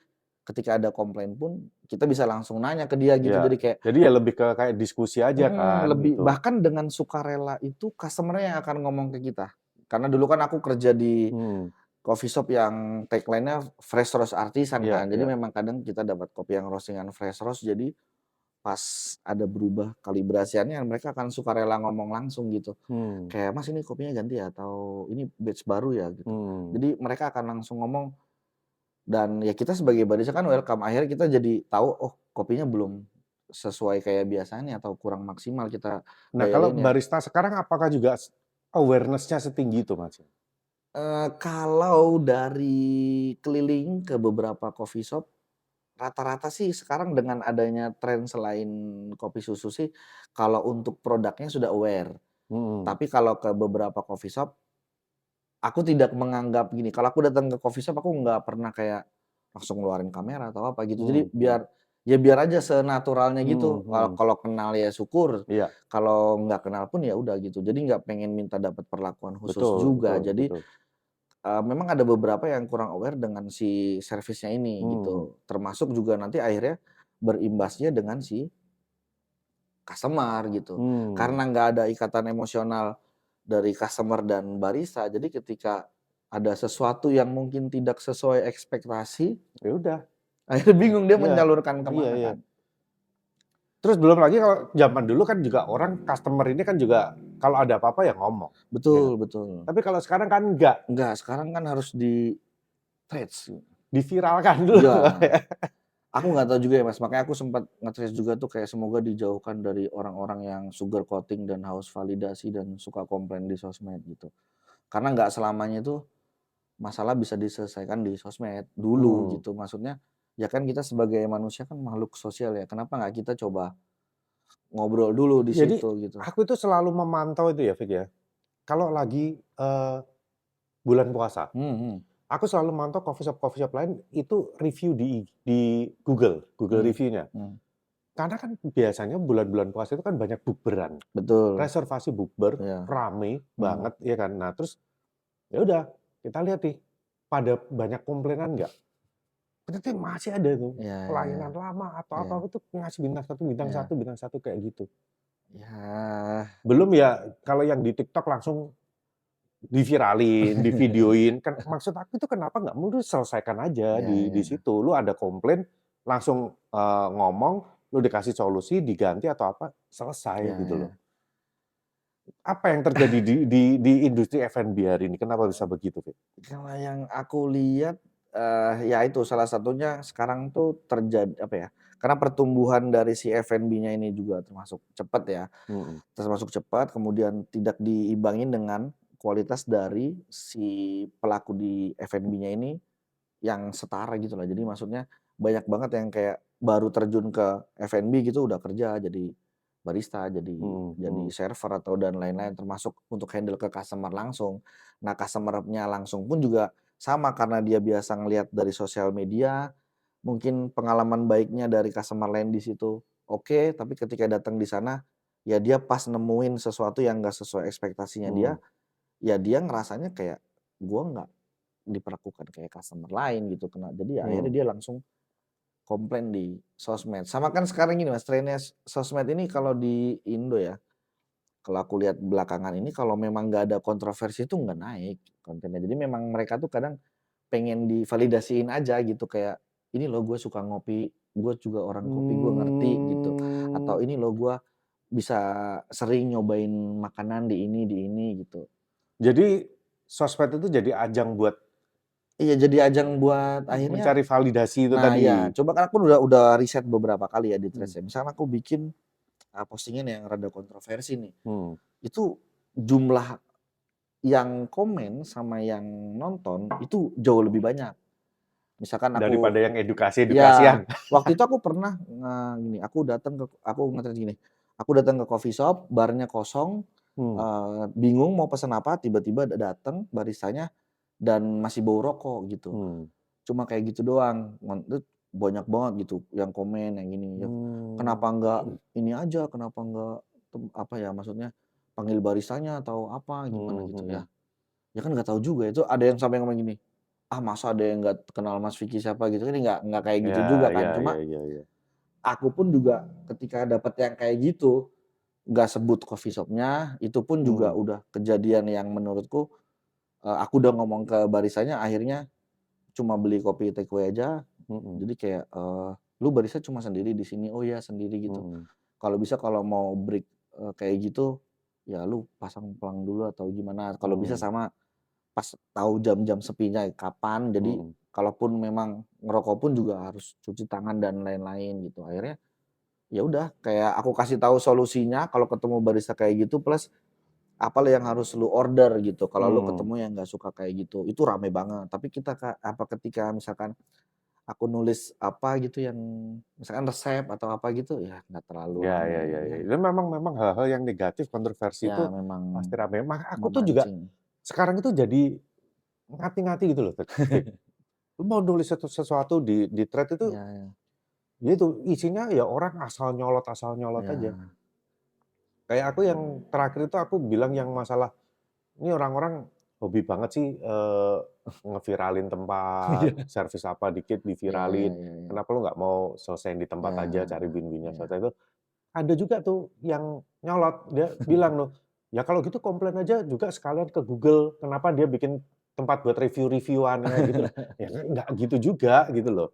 ketika ada komplain pun kita bisa langsung nanya ke dia gitu. Iya. Jadi kayak Jadi ya lebih ke kayak diskusi aja kan lebih gitu. bahkan dengan sukarela itu customer-nya yang akan ngomong ke kita. Karena dulu kan aku kerja di Hmm, coffee shop yang tagline-nya fresh roast artisan iya, kan. Jadi iya. memang kadang kita dapat kopi yang roasting-an fresh roast, jadi pas ada berubah kalibrasiannya mereka akan sukarela ngomong langsung gitu. Hmm, Kayak, "Mas, ini kopinya ganti ya?" Atau, "Ini batch baru ya?" Gitu. hmm. Jadi mereka akan langsung ngomong dan ya kita sebagai barista kan welcome. Akhirnya kita jadi tahu, oh kopinya belum sesuai kayak biasanya atau kurang maksimal kita Nah, kalau dialinnya. barista sekarang apakah juga awareness-nya setinggi itu, Mas? Kalau dari keliling ke beberapa coffee shop, rata-rata sih sekarang dengan adanya tren selain kopi susu sih, kalau untuk produknya sudah aware. Hmm, Tapi kalau ke beberapa coffee shop, aku tidak menganggap gini, kalau aku datang ke coffee shop aku nggak pernah kayak langsung ngeluarin kamera atau apa gitu. Jadi hmm, hmm, biar aja senaturalnya hmm, gitu. Kalau hmm. kalau kenal ya syukur, Iya, kalau nggak kenal pun ya udah gitu. Jadi nggak pengen minta dapat perlakuan khusus betul, juga. betul, Jadi betul. Memang ada beberapa yang kurang aware dengan si servisnya ini Hmm, gitu, termasuk juga nanti akhirnya berimbasnya dengan si customer gitu. hmm. Karena nggak ada ikatan emosional dari customer dan barista, jadi ketika ada sesuatu yang mungkin tidak sesuai ekspektasi, Ya udah, akhirnya bingung dia iya, menyalurkan iya, kemana iya. kan. Terus belum lagi kalau zaman dulu kan juga orang customer ini kan juga kalau ada apa-apa ya ngomong, ya kan. Betul betul. Tapi kalau sekarang kan enggak, Enggak, sekarang kan harus di-threads. diviralkan dulu. Iya. Aku nggak tahu juga ya Mas, makanya aku sempat nge-trace juga tuh kayak semoga dijauhkan dari orang-orang yang sugar coating dan haus validasi dan suka komplain di sosmed gitu. Karena nggak selamanya itu masalah bisa diselesaikan di sosmed dulu Hmm. gitu. Maksudnya ya kan kita sebagai manusia kan makhluk sosial ya, kenapa nggak kita coba ngobrol dulu di Jadi situ gitu. aku itu selalu memantau itu ya, Fik, ya. Kalau lagi, bulan puasa, Mhm mhm. aku selalu mantau coffee shop lain itu review di Google Mhm review-nya. mhm. Karena kan biasanya bulan-bulan puasa itu kan banyak bukberan, Betul, reservasi bukber, iya. rame Mhm. banget ya kan. Nah terus, ya udah kita lihat nih, pada banyak komplainan nggak? Ternyata masih ada tuh, Iya iya iya. pelayanan lama atau Iya. apa itu ngasih Iya. bintang satu kayak gitu. Ya, Belum ya kalau yang di TikTok langsung diviralin, divideoin, kan maksud aku itu kenapa nggak selesaikan aja iya di iya. situ. Lu ada komplain, langsung, ngomong, lu dikasih solusi, diganti atau apa, selesai Ya, gitu loh. ya. Apa yang terjadi di industri F&B hari ini? Kenapa bisa begitu, Fit? Kalau yang aku lihat, ya itu salah satunya sekarang tuh terjadi apa ya, karena pertumbuhan dari si F&B-nya ini juga termasuk cepat ya, Mhm. termasuk cepat kemudian tidak diimbangin dengan kualitas dari si pelaku di F&B-nya ini yang setara gitu lah. Jadi maksudnya banyak banget yang kayak baru terjun ke F&B gitu udah kerja jadi barista, Mhm jadi mhm. server atau dan lain-lain termasuk untuk handle ke customer langsung. Nah, customer-nya langsung pun juga sama karena dia biasa ngelihat dari sosial media, mungkin pengalaman baiknya dari customer lain di situ oke, tapi ketika datang di sana, ya dia pas nemuin sesuatu yang nggak sesuai ekspektasinya dia, Mmm. ya dia ngerasanya kayak, "Gua nggak diperlakukan kayak customer lain," gitu jadi ya akhirnya Mmm. dia langsung komplain di sosmed. Sama kan sekarang gini Mas, trennya sosmed ini kalau di Indo ya, kalau aku lihat belakangan ini kalau memang nggak ada kontroversi itu nggak naik kontennya. Jadi memang mereka tuh kadang pengen divalidasiin aja gitu kayak, "Ini loh gue suka ngopi, gue juga orang kopi, gue ngerti," gitu. Mmm. Atau, "Ini loh gue bisa sering nyobain makanan di ini," gitu. Jadi sosmed itu jadi ajang buat Iya jadi ajang buat akhirnya mencari validasi itu nah tadi? iya, coba kan aku udah riset beberapa kali ya di Mmm. Threads ya. Misalnya aku bikin, postingan yang rada kontroversi nih, Mmm. itu jumlah yang komen sama yang nonton itu jauh lebih banyak. Misalkan aku Daripada yang ya, edukasi-edukasian. waktu itu aku pernah gini, aku nge-thread gini, aku datang ke coffee shop, barnya kosong, Mmm. bingung mau pesen apa, tiba-tiba dateng baristanya dan masih bau rokok gitu. Mmm. Cuma kayak gitu doang, banyak banget gitu yang komen yang ini, ya Mmm. kenapa enggak ini aja, kenapa enggak apa ya, maksudnya panggil baristanya atau apa, gimana Mhm gitu ya. mhm. Ya kan nggak tahu juga, itu ada yang sampai ngomong gini, "Ah masa ada yang nggak kenal Mas Vicky siapa," gitu kan nggak kayak gitu Iya juga iya kan. iya Cuma iya iya. aku pun juga ketika dapat yang kayak gitu, nggak sebut coffee shop-nya, itu pun juga Mmm. udah kejadian yang menurutku, aku udah ngomong ke baristanya akhirnya cuma beli kopi take away aja. Mhm Jadi kayak, "Lu barista cuma sendiri di sini?" "Oh iya sendiri," gitu. mhm. "Kalau bisa kalau mau break, kayak gitu, ya lu pasang pelang dulu atau gimana." Kalau bisa Mmm. sama pas tahu jam-jam sepinya kapan, jadi Mhm. kalaupun memang ngerokok pun juga harus cuci tangan dan lain-lain gitu. Akhirnya ya udah kayak aku kasih tahu solusinya kalau ketemu barista kayak gitu plus apa yang harus lu order gitu. Kalau lu Mmm. ketemu yang nggak suka kayak gitu, itu rame banget. Tapi ketika misalkan aku nulis apa gitu yang misalkan resep atau apa gitu, ya nggak terlalu Ya rame ya ya ya. ya. Itu memang hal-hal yang negatif, kontroversi Ya itu memang pasti rame. Aku tuh juga memancing. sekarang itu jadi ngati-ngati gitu loh, Fik. Lu mau nulis sesuatu di thread itu, Ya ya. ya itu isinya ya orang asal nyolot aja. Ya. Kayak aku yang terakhir itu aku bilang yang masalah, ini orang-orang hobi banget sih, ngeviralin tempat, Iya. servis apa dikit Ya ya diviralin, ya ya. kenapa lu nggak mau selesaiin di tempat aja, Ya. cari win-win-nya Ya. selesai itu. Ada juga tuh yang nyolot, dia bilang loh, "Ya kalau gitu komplain aja juga sekalian ke Google, kenapa dia bikin tempat buat review-review-an," kayak gitu loh. Ya kan nggak gitu juga, gitu loh.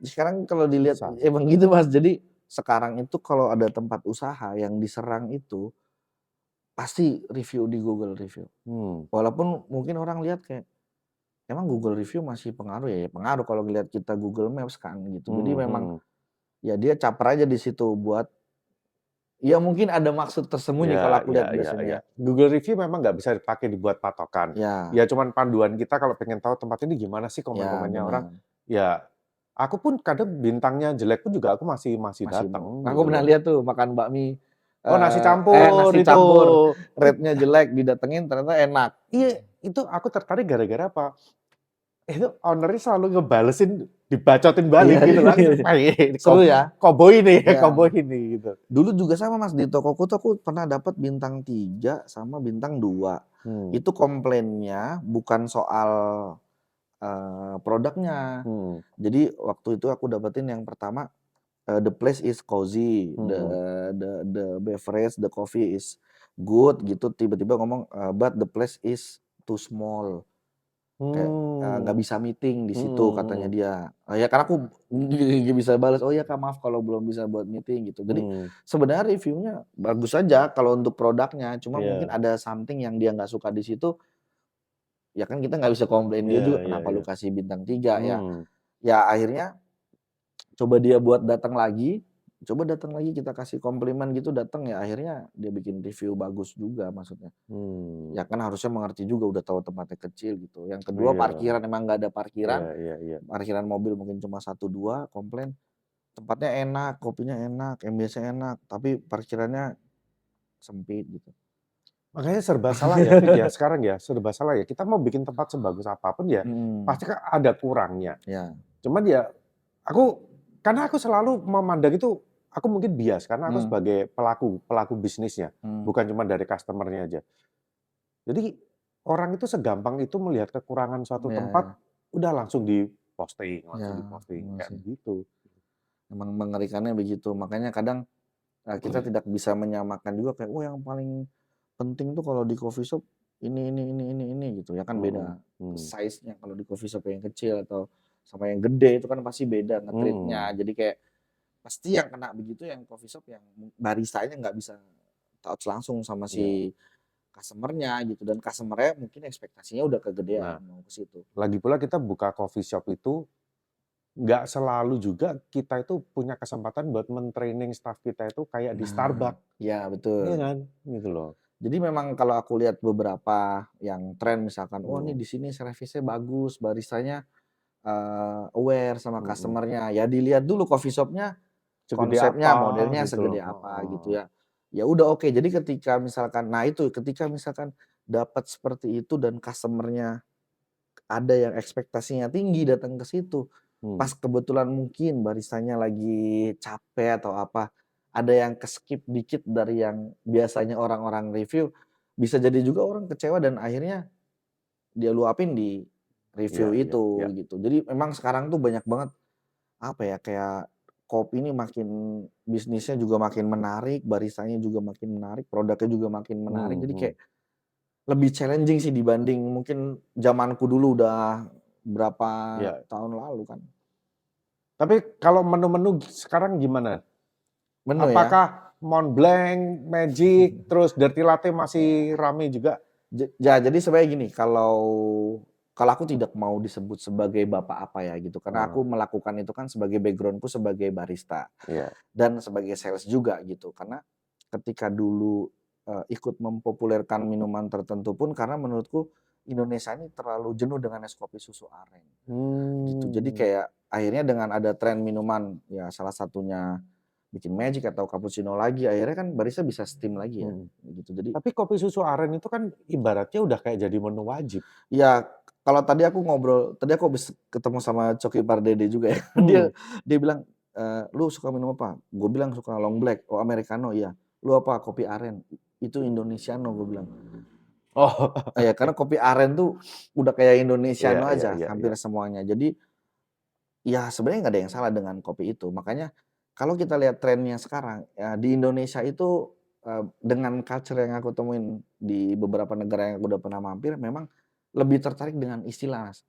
Sekarang kalau dilihat Susah sih. emang gitu Mas, jadi sekarang itu kalau ada tempat usaha yang diserang itu, pasti review di Google Review. Hmm. Walaupun mungkin orang lihat kayak, emang Google Review masih pengaruh ya? Ya pengaruh kalau ngelihat kita Google Maps kan gitu. Jadi Mhm memang, mhm. ya dia caper aja di situ buat ya mungkin ada maksud tersembunyi kalau Ya aku ya lihat ya ya. biasanya. Google Review memang nggak bisa dipakai dibuat patokan. Ya, Ya cuman panduan kita kalau pengen tahu tempat ini gimana sih ya komen-komennya orang, benar. ya aku pun kadang bintangnya jelek pun juga aku masih masih Masih datang aku gitu pernah loh. lihat tuh makan bakmi, Oh, nasi campur nasi itu. campur, It rate-nya jelek, didatengin ternyata enak. iya, itu aku tertarik gara-gara apa, itu owner-nya selalu ngebalesin, dibacotin Iya, balik gitu loh. Wah ini seru ya? koboi nih, Ya. koboi ini gitu. Dulu juga sama Mas, di tokoku tuh aku pernah dapat bintang 3 sama bintang 2. Hmm, Itu komplainnya bukan soal, produknya. hmm, Jadi waktu itu aku dapetin yang pertama, "The place is cozy, mhm. the beverage, the coffee is good," gitu, tiba-tiba ngomong, "But the place is too small." Kayak, nggak Mmm. bisa meeting di situ Mhm katanya mhm. dia. Ya karena aku nggak bisa balas, "Oh ya Kak, maaf kalau belum bisa buat meeting," gitu. Jadi Mmm. sebenarnya reviewnya bagus aja kalau untuk produknya, cuma mungkin Iya. ada something yang dia nggak suka di situ, ya kan kita nggak bisa komplain dia Iya juga, iya "Kenapa lu iya. kasih bintang 3 ya?" Mmm. Ya akhirnya coba dia buat datang lagi, coba datang lagi kita kasih komplimen gitu datang, ya akhirnya dia bikin review bagus juga maksudnya. Mmm. Ya kan harusnya mengerti juga, udah tahu tempatnya kecil gitu. Yang kedua Iya. parkiran emang nggak ada Iya parkiran, iya iya. parkiran mobil mungkin cuma satu 2 komplain, tempatnya enak, kopinya enak, ambience-nya enak, tapi parkirannya sempit gitu. Makanya serba salah ya, Fik, ya, sekarang ya, serba salah ya. Kita mau bikin tempat sebagus apapun ya, Mhm, pasti kan ada kurangnya. ya, Cuman ya, aku karena aku selalu memandang itu, aku mungkin bias, karena aku mmm, sebagai pelaku pelaku bisnisnya, mmm, bukan cuma dari customer-nya aja. Jadi, orang itu segampang itu melihat kekurangan suatu iya tempat, iya, udah langsung iya, di-posting, bener kayak sih. begitu. Emang mengerikannya begitu, makanya kadang, kita tidak bisa menyamakan juga kayak, "Oh yang paling penting tuh kalau di coffee shop ini," gitu, ya kan Mhm, beda mmm, size-nya kalau di coffee shop yang kecil atau sama yang gede itu kan pasti beda nge-treat-nya. mhm, Jadi kayak pasti yang kena begitu yang coffee shop yang baristanya nggak bisa touch langsung sama iya. si customer-nya gitu dan customer-nya mungkin ekspektasinya udah kegedean Nah, mau ke situ. lagi pula kita buka coffee shop itu nggak selalu juga kita itu punya kesempatan buat men-training staff kita itu kayak di Nah, Starbucks, iya iya betul. kan? Gitu loh. Jadi memang kalau aku lihat beberapa yang tren misalkan, "Oh ini Mhm, di sini servisnya bagus, baristanya, aware sama mhm. customer-nya." Ya dilihat dulu coffee shop-nya, Segede konsepnya, apa modelnya gitu loh, segede apa heeh. gitu ya. Ya udah oke, jadi ketika misalkan nah itu, ketika misalkan dapat seperti itu dan customer-nya ada yang ekspektasinya tinggi datang ke situ, pas Mmm, kebetulan mungkin baristanya lagi capek atau apa, ada yang ke-skip dikit dari yang biasanya orang-orang review, bisa jadi juga orang kecewa dan akhirnya dia luapin di iya review iya iya. itu gitu. Jadi memang sekarang tuh banyak banget, apa ya, kayak kopi ini makin bisnisnya juga makin menarik, baristanya juga makin menarik, produknya juga makin menarik, Mhm jadi mhm. kayak lebih challenging sih dibanding mungkin zamanku dulu udah berapa Iya. tahun lalu kan. Tapi kalau menu-menu sekarang gimana? Menu ya? Apakah Mont Blanc, Magic, terus Dirty Latte masih rame juga? Jadi sebenarnya gini, kalau aku tidak mau disebut sebagai bapak apa ya gitu, karena aku Heeh, melakukan itu kan sebagai background-ku sebagai barista iya. dan sebagai sales juga gitu. Karena ketika dulu, ikut mempopulerkan minuman tertentu pun karena menurutku Indonesia ini terlalu jenuh dengan es kopi susu aren. Gitu. Jadi Mmm, kayak akhirnya dengan ada tren minuman, ya salah satunya bikin magic atau cappuccino lagi, akhirnya kan barista bisa steam lagi ya, mhm. gitu. Jadi Tapi kopi susu aren itu kan ibaratnya udah kayak jadi menu wajib. ya kalau tadi aku habis ketemu sama Coki Pardede juga ya, dia Mmm. dia bilang, "Lu suka minum apa?" Gue bilang, "Suka long black." "Oh americano." "Iya." "Lu apa?" "Kopi aren." "Itu indonesiano." Gue bilang. Oh, Iya, karena kopi aren tuh udah kayak iya indonesiano iya aja iya iya. hampir semuanya. Jadi ya sebenarnya nggak ada yang salah dengan kopi itu. Makanya kalau kita lihat trennya sekarang, ya di Indonesia itu, dengan culture yang aku temuin di beberapa negara yang aku udah pernah mampir, memang lebih tertarik dengan istilah, Mas.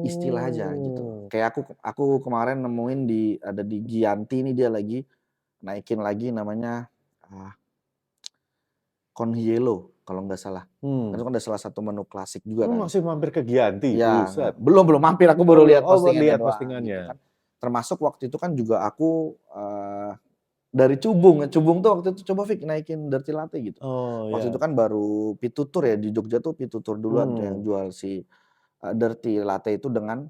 Istilah aja gitu. Oh. Kayak aku kemarin nemuin ada di Gianti ini dia lagi naikin lagi namanya, ah, Conhielo kalau nggak salah. Itu Hmm. kan udah salah satu menu klasik juga kan. Masih mampir ke Gianti? Iya, Buset. belum belum mampir, aku Oh baru belum, lihat oh postingannya lihat doang gitu postingannya? kan. Termasuk waktu itu kan juga aku, dari Cubung, Cubung tuh waktu itu, "Coba Fik naikin dirty latte," gitu. Oh Waktu itu ya. kan baru Pitutur ya, di Jogja tuh Pitutur duluan tuh yang Hmm. jual si, dirty latte itu dengan,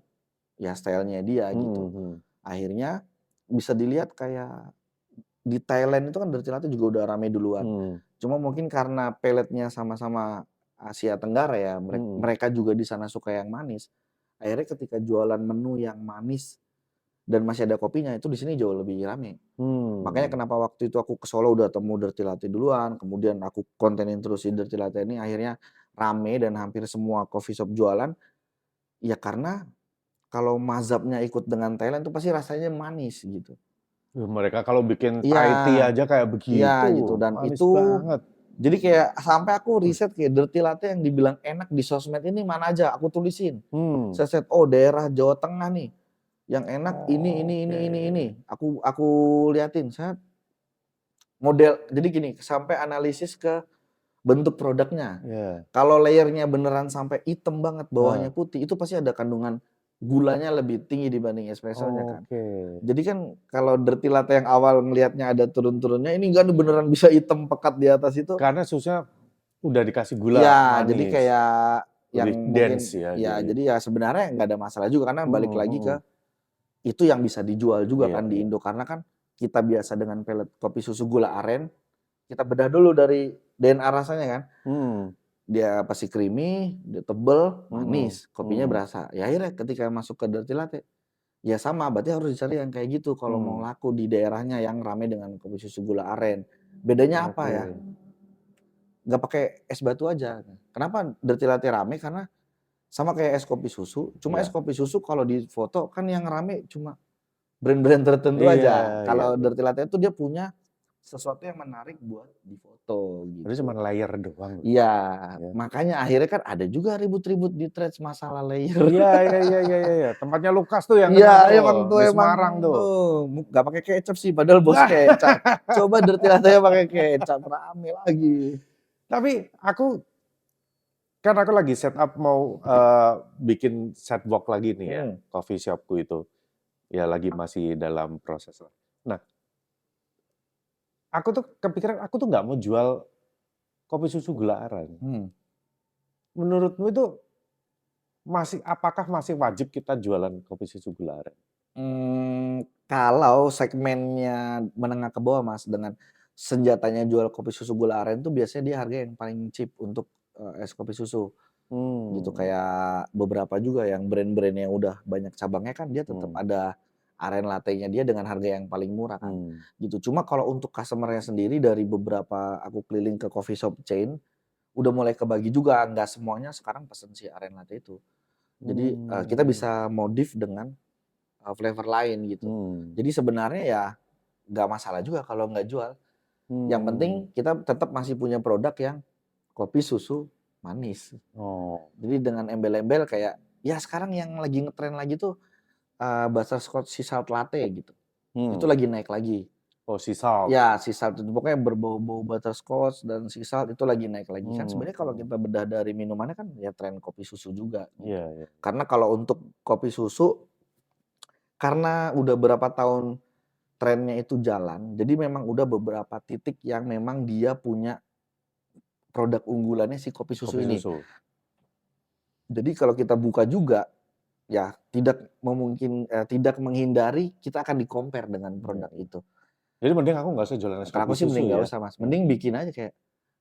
ya style-nya dia gitu. Mhm mhm. Akhirnya bisa dilihat kayak di Thailand itu kan dirty latte juga udah rame duluan. Mmm, Cuma mungkin karena palate-nya sama-sama Asia Tenggara ya, mhm. mereka juga di sana suka yang manis. Akhirnya ketika jualan menu yang manis dan masih ada kopinya, itu di sini jauh lebih rame. Makanya Mmm. kenapa waktu itu aku ke Solo udah temu Dirty Latte duluan, kemudian aku kontenin terus si Dirty Latte ini akhirnya rame dan hampir semua coffee shop jualan, ya karena kalau mazhabnya ikut dengan Thailand itu pasti rasanya manis gitu. Mereka kalau bikin Iya Thai tea aja kayak iya begitu, gitu dan manis itu banget. Jadi kayak sampai aku riset kayak dirty latte yang dibilang enak di sosmed ini mana aja, aku tulisin. Saya set, oh daerah Jawa Tengah nih, yang enak ini. Aku liatin, set model. Jadi gini, sampai analisis ke bentuk produknya. Iya. Kalau layernya beneran sampai hitam banget, bawahnya Heeh. putih, itu pasti ada kandungan gulanya lebih tinggi dibanding espressonya kan. Oke. Jadi kan kalau dirty latte yang awal ngelihatnya ada turun-turunnya, ini enggak nih beneran bisa hitam pekat di atas itu. Karena susunya udah dikasih gula Ya, jadi manis, kayak yang lebih dense mungkin ya ya jadi. jadi ya sebenarnya nggak ada masalah juga karena balik lagi ke itu yang bisa dijual juga Iya, kan di iya. Indo karena kan kita biasa dengan pelet kopi susu gula aren, kita bedah dulu dari DNA rasanya kan. Hmm. Dia pasti creamy, dia tebel, Mhm, manis, kopinya mhm, berasa. Ya akhirnya ketika masuk ke dirty latte, ya sama berarti harus dicari yang kayak gitu kalau mau mmm, laku di daerahnya yang rame dengan kopi susu gula aren. Bedanya apa oke. ya? Nggak pakai es batu aja. Kenapa dirty latte rame? Karena sama kayak es kopi susu, cuma es Iya. kopi susu kalau di foto kan yang rame cuma brand-brand tertentu Iya, aja. iya, Kalau iya. dirty latte itu dia punya sesuatu yang menarik buat difoto Berarti gitu. cuman layer doang Iya, ya? makanya akhirnya kan ada juga ribut-ribut di threads masalah layer. Iya, iya, iya, iya, iya, iya. Tempatnya Lukas tuh yang Iya, kena tuh, emang tuh di emang Semarang tuh. tuh nggak pakai kecap sih, padahal bos kecap. Coba dirty latte pakai kecap, rame lagi. Tapi aku lagi setup mau, bikin catwalk lagi nih ya, Hmm, coffee shop-ku itu. Ya lagi masih dalam proses lah. Nah, aku tuh kepikiran aku tuh nggak mau jual kopi susu gula aren. hmm. Menurutmu itu apakah masih wajib kita jualan kopi susu gula aren? Kalau segmennya menengah ke bawah Mas, dengan senjatanya jual kopi susu gula aren tuh biasanya dia harga yang paling cheap untuk, es kopi susu, gitu. Mmm, Kayak beberapa juga yang brand-brand yang udah banyak cabangnya kan dia tetap mmm, ada aren latte-nya dia dengan harga yang paling murah kan, mmm, gitu. Cuma kalau untuk customer-nya sendiri dari beberapa aku keliling ke coffee shop chain, udah mulai kebagi juga, nggak semuanya sekarang pesen si aren latte itu. Jadi, kita mmm, bisa modif dengan flavor lain gitu. mmm, Jadi sebenarnya ya nggak masalah juga kalau nggak jual. Yang penting mmm. kita tetap masih punya produk yang kopi susu manis. Oh, Jadi dengan embel-embel kayak ya sekarang yang lagi ngetren lagi tuh, butterscotch sea salt latte gitu. Itu hmm. lagi naik lagi. Oh, sea salt. Ya sea salt itu pokoknya berbau-bau butterscotch dan sea salt itu lagi naik lagi. Kan Mmm, sebenarnya kalau mhm. kita bedah dari minumannya kan ya tren kopi susu juga Iya, gitu. iya. Karena kalau untuk kopi susu, karena udah berapa tahun trennya itu jalan, jadi memang udah beberapa titik yang memang dia punya produk unggulannya si kopi susu Kopi ini. susu. Jadi kalau kita buka juga, ya tidak menghindari kita akan di-compare dengan Iya, produk iya. itu. Jadi mending aku nggak usah jualan es Kalau kopi aku sih susu mending nggak ya? usah Mas, Mhm. mending bikin aja kayak,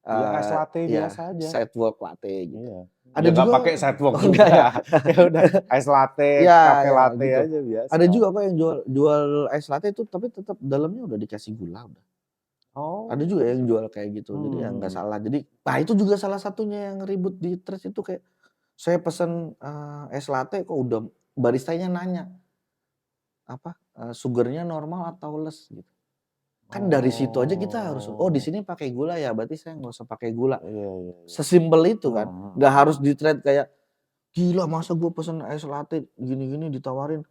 Ya es latte ya biasa aja. sidewalk latte gitu. Iya. Ya Ada nggak pakai juga sidewalk oh enggak juga. ya? Ya udah es latte, Ya cafe ya latte gitu. aja biasa. Ada juga kok yang jual jual es latte itu tapi tetap dalamnya udah dikasih gula udah. Ada Oh. juga yang jual kayak gitu, jadi ya nggak Mhm. salah. Jadi nah itu juga salah satunya yang ribut di Threads itu kayak, saya pesen, es latte kok udah baristanya nanya, apa, sugar-nya normal atau less gitu. Kan dari situ aja kita harus, "Oh di Oh. sini pakai gula ya, berarti saya nggak usah pakai gula." Iya, iya, iya. Sesimpel itu kan, Mhm, nggak mhm. harus di-thread kayak, "Gila masa gue pesen es latte gini-gini ditawarin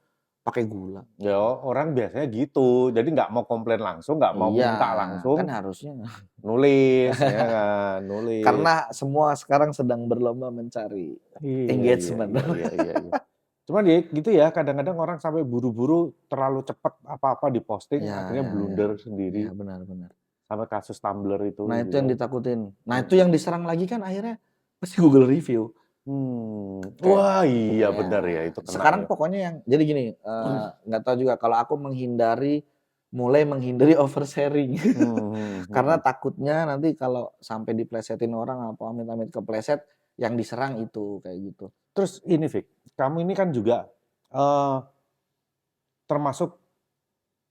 pakai gula." Ya orang biasanya gitu. Jadi nggak mau komplain langsung, nggak mau Iya, minta kan langsung, harusnya nulis ya kan, nulis. karena semua sekarang sedang berlomba mencari Iya, iya, engagement. iya, iya, iya, iya. Cuman ya gitu ya, kadang-kadang orang sampai buru-buru terlalu cepat apa-apa diposting, Iya akhirnya iya iya. blunder Iya, sendiri. benar benar. Sampai kasus Tumblr itu Nah, itu juga. yang ditakutin. Nah, itu Mhm. yang diserang lagi kan akhirnya pasti Google review. Kayak Wah iya iya, benar ya, itu kena sekarang ya. pokoknya yang jadi gini, nggak tahu juga kalau aku mulai menghindari oversharing. Mhm, Karena mhm. takutnya nanti kalau sampai diplesetin orang apa amit-amit kepleset, yang diserang itu, kayak gitu. Terus ini Vic, kamu ini kan juga, eee, termasuk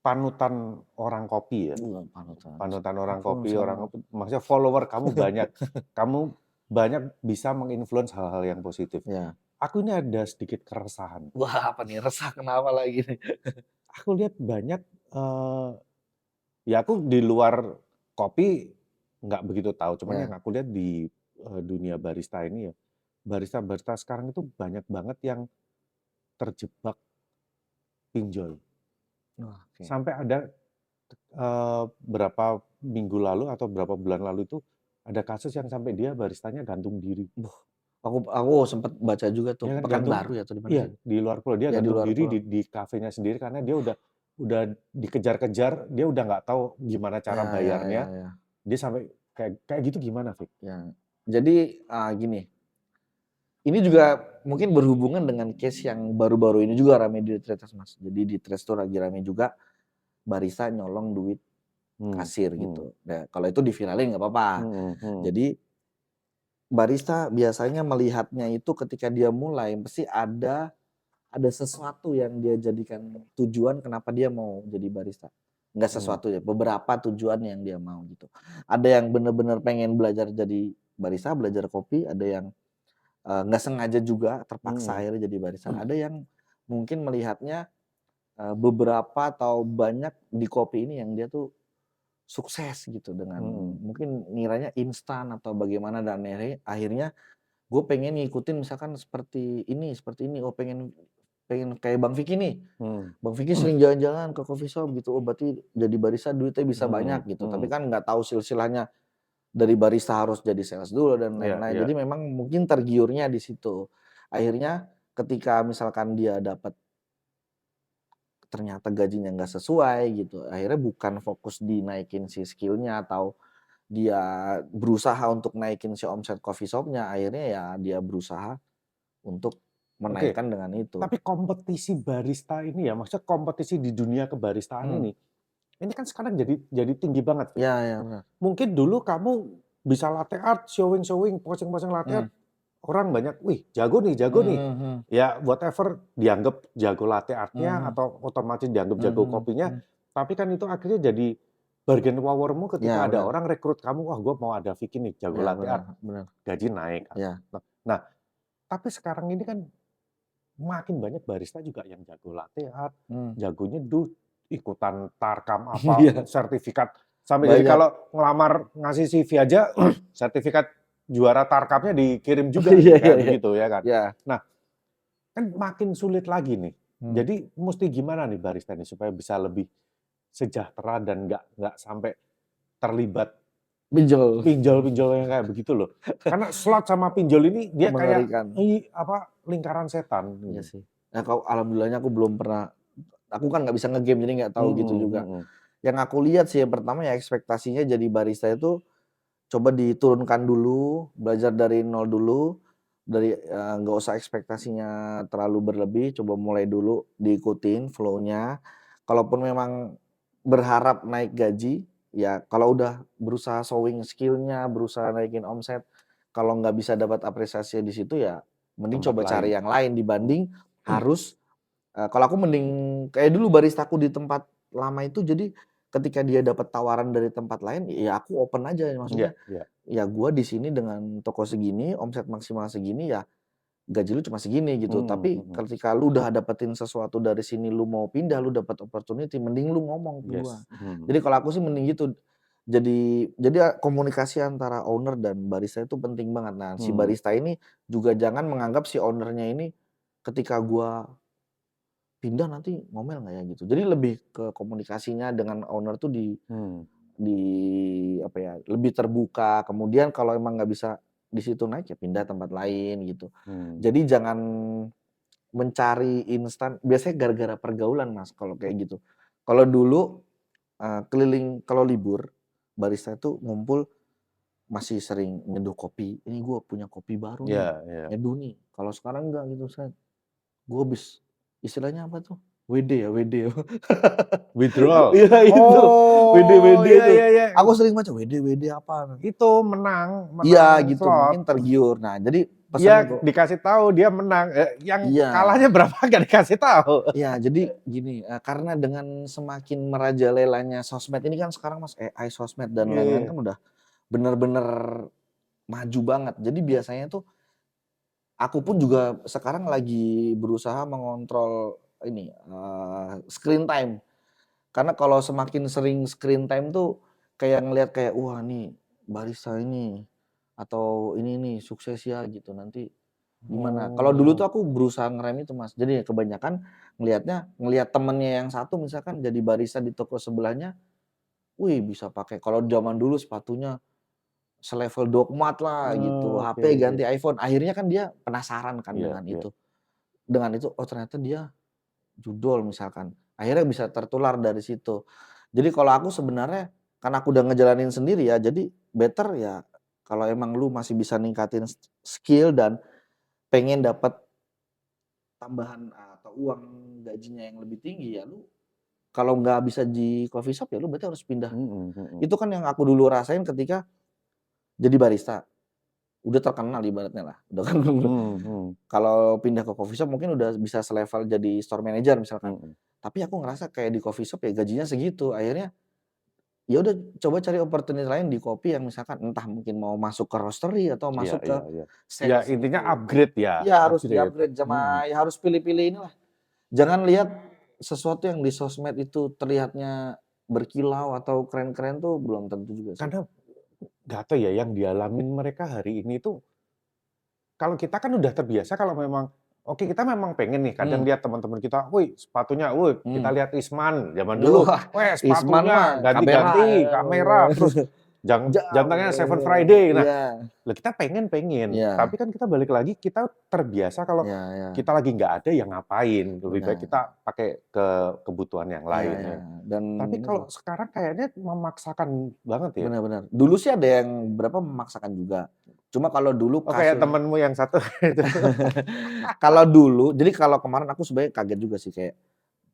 panutan orang kopi ya? Panutan. Panutan orang Aku kopi, sama maksudnya follower kamu banyak. Kamu banyak bisa menginfluence hal-hal yang positif. ya. Aku ini ada sedikit keresahan. Wah, apa nih, resah kenapa lagi nih? Aku lihat banyak, ya aku di luar kopi nggak begitu tahu. Cuman yang Ya. aku lihat di dunia barista ini ya, barista-barista sekarang itu banyak banget yang terjebak pinjol. Oke. Sampai ada berapa minggu lalu atau berapa bulan lalu itu ada kasus yang sampai dia baristanya gantung diri. Buh, aku sempet baca juga tuh, Ya kan gantung, Pekanbaru ya atau di mana iya sih? di luar pulau dia Ya di gantung luar diri pulau. di kafenya sendiri karena dia udah dikejar-kejar, dia udah nggak tahu gimana cara Ya ya ya bayarnya, ya. dia sampai kayak kayak gitu gimana, Fik? Ya. Jadi, gini, ini juga mungkin berhubungan dengan case yang baru-baru ini juga rame di Threads, Mas. Jadi di Threads tuh lagi rame juga barista nyolong duit Hmm, kasir hmm, gitu. Nah, kalau itu diviralin nggak apa-apa. hmm. Jadi barista biasanya melihatnya itu ketika dia mulai pasti ada sesuatu yang dia jadikan tujuan kenapa dia mau jadi barista. Enggak Hmm. sesuatu ya, beberapa tujuan yang dia mau gitu. Ada yang benar-benar pengen belajar jadi barista, belajar kopi, ada yang nggak sengaja juga terpaksa Hmm. akhirnya jadi barista. Ada yang mungkin melihatnya beberapa atau banyak di kopi ini yang dia tuh sukses gitu dengan Hmm. mungkin ngiranya instan atau bagaimana dan akhirnya gue pengen ngikutin misalkan seperti ini, oh pengen pengen kayak Bang Vicky nih. Hmm. Bang Vicky sering jalan-jalan ke coffee shop gitu, oh berarti jadi barista duitnya bisa Hmm. banyak gitu. Tapi Hmm. kan nggak tahu silsilahnya dari barista harus jadi sales dulu dan Iya, lain-lain. iya. Jadi memang mungkin tergiurnya di situ. Akhirnya ketika misalkan dia dapat ternyata gajinya nggak sesuai gitu, akhirnya bukan fokus di naikin si skill-nya atau dia berusaha untuk naikin si omset coffee shop-nya, akhirnya ya dia berusaha untuk Oke, menaikkan dengan itu. tapi kompetisi barista ini ya, maksudnya kompetisi di dunia kebaristaan Hmm, ini kan sekarang jadi tinggi banget, Fik. ya ya benar. Mungkin dulu kamu bisa latte art, showing-showing, posing-posing latte Hmm, art, orang banyak, "Wih, jago nih jago nih." mhm mhm, Ya whatever, dianggap jago latte art-nya mhm, atau otomatis dianggap jago mhm kopinya, mhm. tapi kan itu akhirnya jadi bargain power-mu ketika Ya ada benar, orang rekrut kamu, "Wah, gue mau ada Vicky nih, jago ya latte benar art." benar, Gaji naik kan. ya, Nah nah, tapi sekarang ini kan makin banyak barista juga yang jago latte art, mmm, jago nyeduh, ikutan tarkam apa, iya sertifikat. Sampai jadi banyak. kalau ngelamar ngasih CV aja, sertifikat juara tarkamnya dikirim juga Iya nih, iya kayak iya, begitu ya kan. iya, Nah, kan makin sulit lagi nih. mmm, Jadi mesti gimana nih barista ini supaya bisa lebih sejahtera dan nggak sampai terlibat pinjol, pinjol-pinjol yang kayak begitu loh. Karena slot sama pinjol ini dia kayak mengerikan, lingkaran setan iya gitu. sih. Nah alhamdulillahnya aku belum pernah aku kan nggak bisa nge-game jadi nggak tahu gitu Mhm, juga. mhm. Yang aku lihat sih yang pertama ya ekspektasinya jadi barista itu coba diturunkan dulu, belajar dari nol dulu, dari, nggak usah ekspektasinya terlalu berlebih, coba mulai dulu diikutin flow-nya. Kalaupun memang berharap naik gaji, ya kalau udah berusaha showing skill-nya, berusaha naikin omset, kalau nggak bisa dapat apresiasi di situ ya mending Tempat coba lain. cari yang lain Mhm. dibanding harus kalau aku mending kayak dulu baristaku di tempat lama itu jadi ketika dia dapat tawaran dari tempat lain, ya aku open aja Iya, maksudnya, iya. ya gua di sini dengan toko segini, omset maksimal segini, ya gaji lu cuma segini gitu. Mhm, Tapi mhm. ketika lu udah dapetin sesuatu dari sini, lu mau pindah, lu dapat opportunity, mending lu ngomong ke gua. Yes. Mhm. Jadi kalau aku sih mending gitu. Jadi komunikasi antara owner dan barista itu penting banget. Nah, si Mhm. barista ini juga jangan menganggap si owner-nya ini ketika gua pindah nanti ngomel nggak ya gitu. Jadi lebih ke komunikasinya dengan owner tuh Mmm. di apa ya, lebih terbuka, kemudian kalau emang nggak bisa di situ naik, ya pindah tempat lain gitu. Mmm. Jadi jangan mencari instan, biasanya gara-gara pergaulan Mas kalau kayak gitu. Kalau dulu, keliling kalau libur, barista itu ngumpul masih sering nyeduh kopi, "Ini gue punya kopi baru nih, Iya, iya. nyeduh nih." Kalau sekarang enggak gitu, gue habis istilahnya apa tuh, WD ya, WD ya. Withdrawal? Iya itu, Oh, WD-WD iya, itu. iya, iya. Aku sering baca WD-WD apaan. Itu menang Iya menang gitu, slot. mungkin tergiur. Nah jadi pesan Dia untuk dikasih tahu dia menang, yang iya, kalahnya berapa nggak dikasih tahu. iya jadi gini, karena dengan semakin merajalelanya sosmed ini kan sekarang Mas, AI sosmed dan Iya, lain-lain iya. kan udah bener-bener maju banget. Jadi biasanya tuh aku pun juga sekarang lagi berusaha mengontrol ini, screen time. Karena kalau semakin sering screen time tuh kayak ngelihat kayak, wah nih barista ini atau ini nih sukses ya gitu nanti gimana. Kalau dulu tuh Oh. aku berusaha ngerem itu Mas. Jadi kebanyakan ngelihat temennya yang satu misalkan jadi barista di toko sebelahnya, wih bisa pakai kalau zaman dulu sepatunya selevel Dogmat lah gitu, Oke, HP oke. ganti iPhone. Akhirnya kan dia penasaran kan Iya, dengan iya. itu. Dengan itu, oh ternyata dia judol misalkan. Akhirnya bisa tertular dari situ. Jadi kalau aku sebenarnya, karena aku udah ngejalanin sendiri ya, jadi better ya kalau emang lu masih bisa ningkatin skill dan pengen dapat tambahan atau uang gajinya yang lebih tinggi ya lu kalau nggak bisa di coffee shop ya lu berarti harus pindah. Mhm, mhm. Itu kan yang aku dulu rasain ketika jadi barista. Udah terkenal ibaratnya lah, udah kan Mmm, mhm, kalau pindah ke coffee shop mungkin udah bisa selevel jadi store manager misalkan. mhm. Tapi aku ngerasa kayak di coffee shop ya gajinya segitu, akhirnya ya udah coba cari opportunity lain di kopi yang misalkan entah mungkin mau masuk ke roastery atau Iya, masuk ke iya, iya. Ya sales intinya gitu. upgrade ya, Iya harus upgrade. di-upgrade Mhm. sama ya harus pilih-pilih inilah. Jangan lihat sesuatu yang di sosmed itu terlihatnya berkilau atau keren-keren tuh belum tentu juga sih. Karena nggak tahu ya yang dialamin mereka hari ini tuh, kalau kita kan udah terbiasa kalau memang oke kita memang pengen nih kadang Hmm, lihat teman-teman kita, "Wih sepatunya, wih," kita hmm. lihat Isman zaman dulu, Wah, "Weh Isman mah sepatunya kamera. ganti-ganti, kamera, terus Jauh. jantungnya Seven Friday." Nah, Iya, lah kita pengen, iya, tapi kan kita balik lagi kita terbiasa kalau iya, iya, kita lagi nggak ada ya ngapain, lebih baik benar. kita pakai ke kebutuhan yang Iya, lain iya, ya. dan Tapi ini kalau loh, sekarang kayaknya memaksakan banget ya. benar, benar. Dulu sih ada yang berapa memaksakan juga. Cuma kalau dulu Oh kayak kasus temenmu yang satu itu. kalau dulu jadi kalau kemarin aku sebenarnya kaget juga sih kayak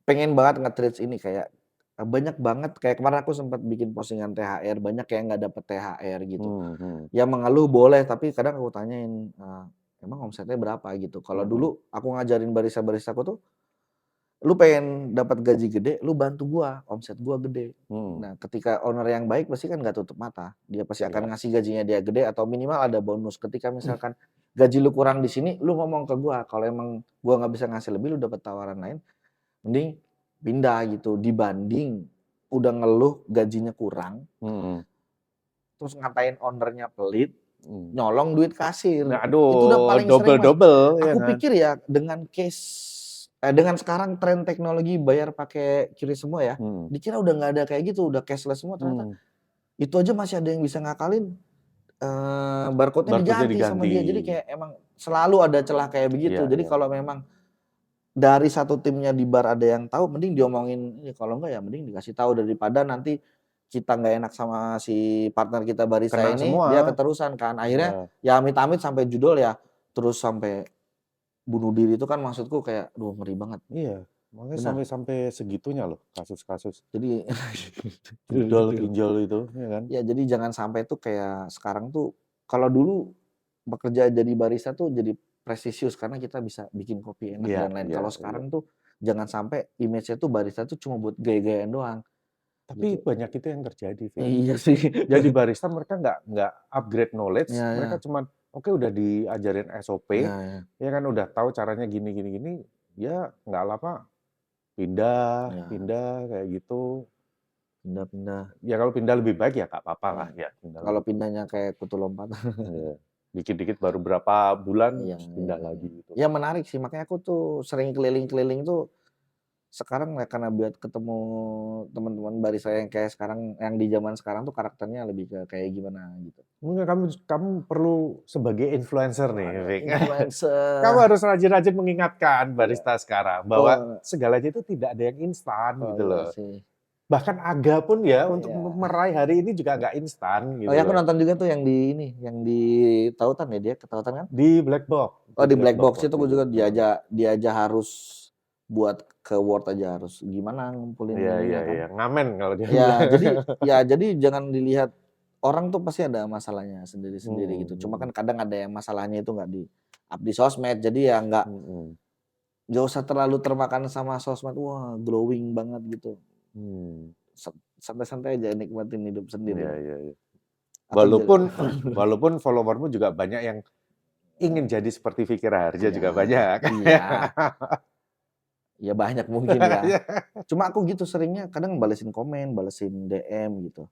pengen banget nge-treats ini kayak, banyak banget kayak kemarin aku sempat bikin postingan THR, banyak yang nggak dapet THR gitu. Mhm, Ya mengeluh boleh, tapi kadang aku tanyain, "Emang omsetnya berapa?" Gitu. Kalau mhm, dulu aku ngajarin barista-baristaku tuh, "Lu pengen dapat gaji gede, lu bantu gua, omset gua gede." mhm, Nah, ketika owner yang baik pasti kan nggak tutup mata. Dia pasti iya. akan ngasih gajinya dia gede atau minimal ada bonus. Ketika misalkan gaji lu kurang di sini, lu ngomong ke gua, kalau emang gua nggak bisa ngasih lebih, lu dapat tawaran lain, mending pindah gitu. Dibanding udah ngeluh gajinya kurang, Mhm, terus ngatain owner-nya pelit, mhm. nyolong duit kasir. Nah Itu udah aduh, paling sering, Mas. double-double ya Aku kan? pikir ya dengan sekarang tren teknologi bayar pakai QRIS semua ya, Mhm, dikira udah nggak ada kayak gitu, udah cashless semua, ternyata mhm. itu aja masih ada yang bisa ngakalin, barcode-nya Barcode-nya diganti sama diganti. dia. Jadi kayak emang selalu ada celah kayak begitu. Iya, Jadi iya. kalau memang dari satu timnya di bar ada yang tahu, mending diomongin ini, kalau enggak ya mending dikasih tahu daripada nanti kita nggak enak sama si partner kita barista Kena ini, dia semua. keterusan kan. Akhirnya Iya, ya amit-amit sampai judul ya, terus sampai bunuh diri itu kan maksudku kayak, aduh ngeri banget. iya. Makanya Benar. sampai segitunya loh kasus-kasus Jadi judol, gitu. pinjol itu, ya kan? Ya jadi jangan sampai tuh kayak sekarang tuh, kalau dulu bekerja jadi barista tuh jadi prestisius karena kita bisa bikin kopi enak Iya, dan lain. iya, Kalau iya. sekarang tuh jangan sampai image-nya tuh barista tuh cuma buat gaya-gayaan doang, Tapi gitu. banyak itu yang terjadi, Vic. Iya sih. Jadi barista mereka nggak upgrade knowledge, Iya, mereka iya. cuman, oke udah diajarin SOP, Iya, iya. ya kan udah tahu caranya gini gini gini, ya nggak lama pindah Iya, pindah kayak gitu. pindah-pindah. Ya kalau pindah lebih baik ya nggak apa-apa Iya. lah ya, pindah Kalau lebih baik. pindahnya kayak kutu lompatan. Iya. Dikit-dikit baru berapa bulan Iya, terus iya, pindah iya. lagi gitu. Ya menarik sih, makanya aku tuh sering keliling-keliling tuh sekarang ya karena buat ketemu teman-teman barista yang kayak sekarang, yang di zaman sekarang tuh karakternya lebih ke kayak gimana gitu. Mungkin kamu kamu perlu sebagai influencer nih, Waduh, Vic. Kamu influencer. harus rajin-rajin mengingatkan Iya. barista sekarang bahwa Oh, segalanya itu tidak ada yang instan oh gitu iya loh. sih. Bahkan AGA pun ya untuk Iya. meraih hari ini juga nggak instan Oh gitu ya aku loh. nonton juga tuh yang di ini, yang di Tautan ya dia, ke Tautan kan? Di Black Box, Oh di di Black Black Box Box itu waktu gue itu. juga dia aja harus buat ke World aja harus gimana ngumpulin Iya, iya, ininya kan. iya. Ngamen kalau dia bilang. Ya jadi jangan dilihat orang tuh pasti ada masalahnya sendiri-sendiri Mhm, gitu. Cuma mhm, kan kadang ada yang masalahnya itu nggak di-up di sosmed. Jadi ya mhm. nggak usah terlalu termakan sama sosmed, wah glowing banget gitu. Mmm, Santai-santai aja nikmatin hidup sendiri. iya, iya, iya. Atau Walaupun walaupun follower-mu juga banyak yang ingin jadi seperti Vicky Raharja iya, juga banyak. iya, ya banyak mungkin ya. Iya. Cuma aku gitu seringnya kadang balesin komen, balesin DM gitu.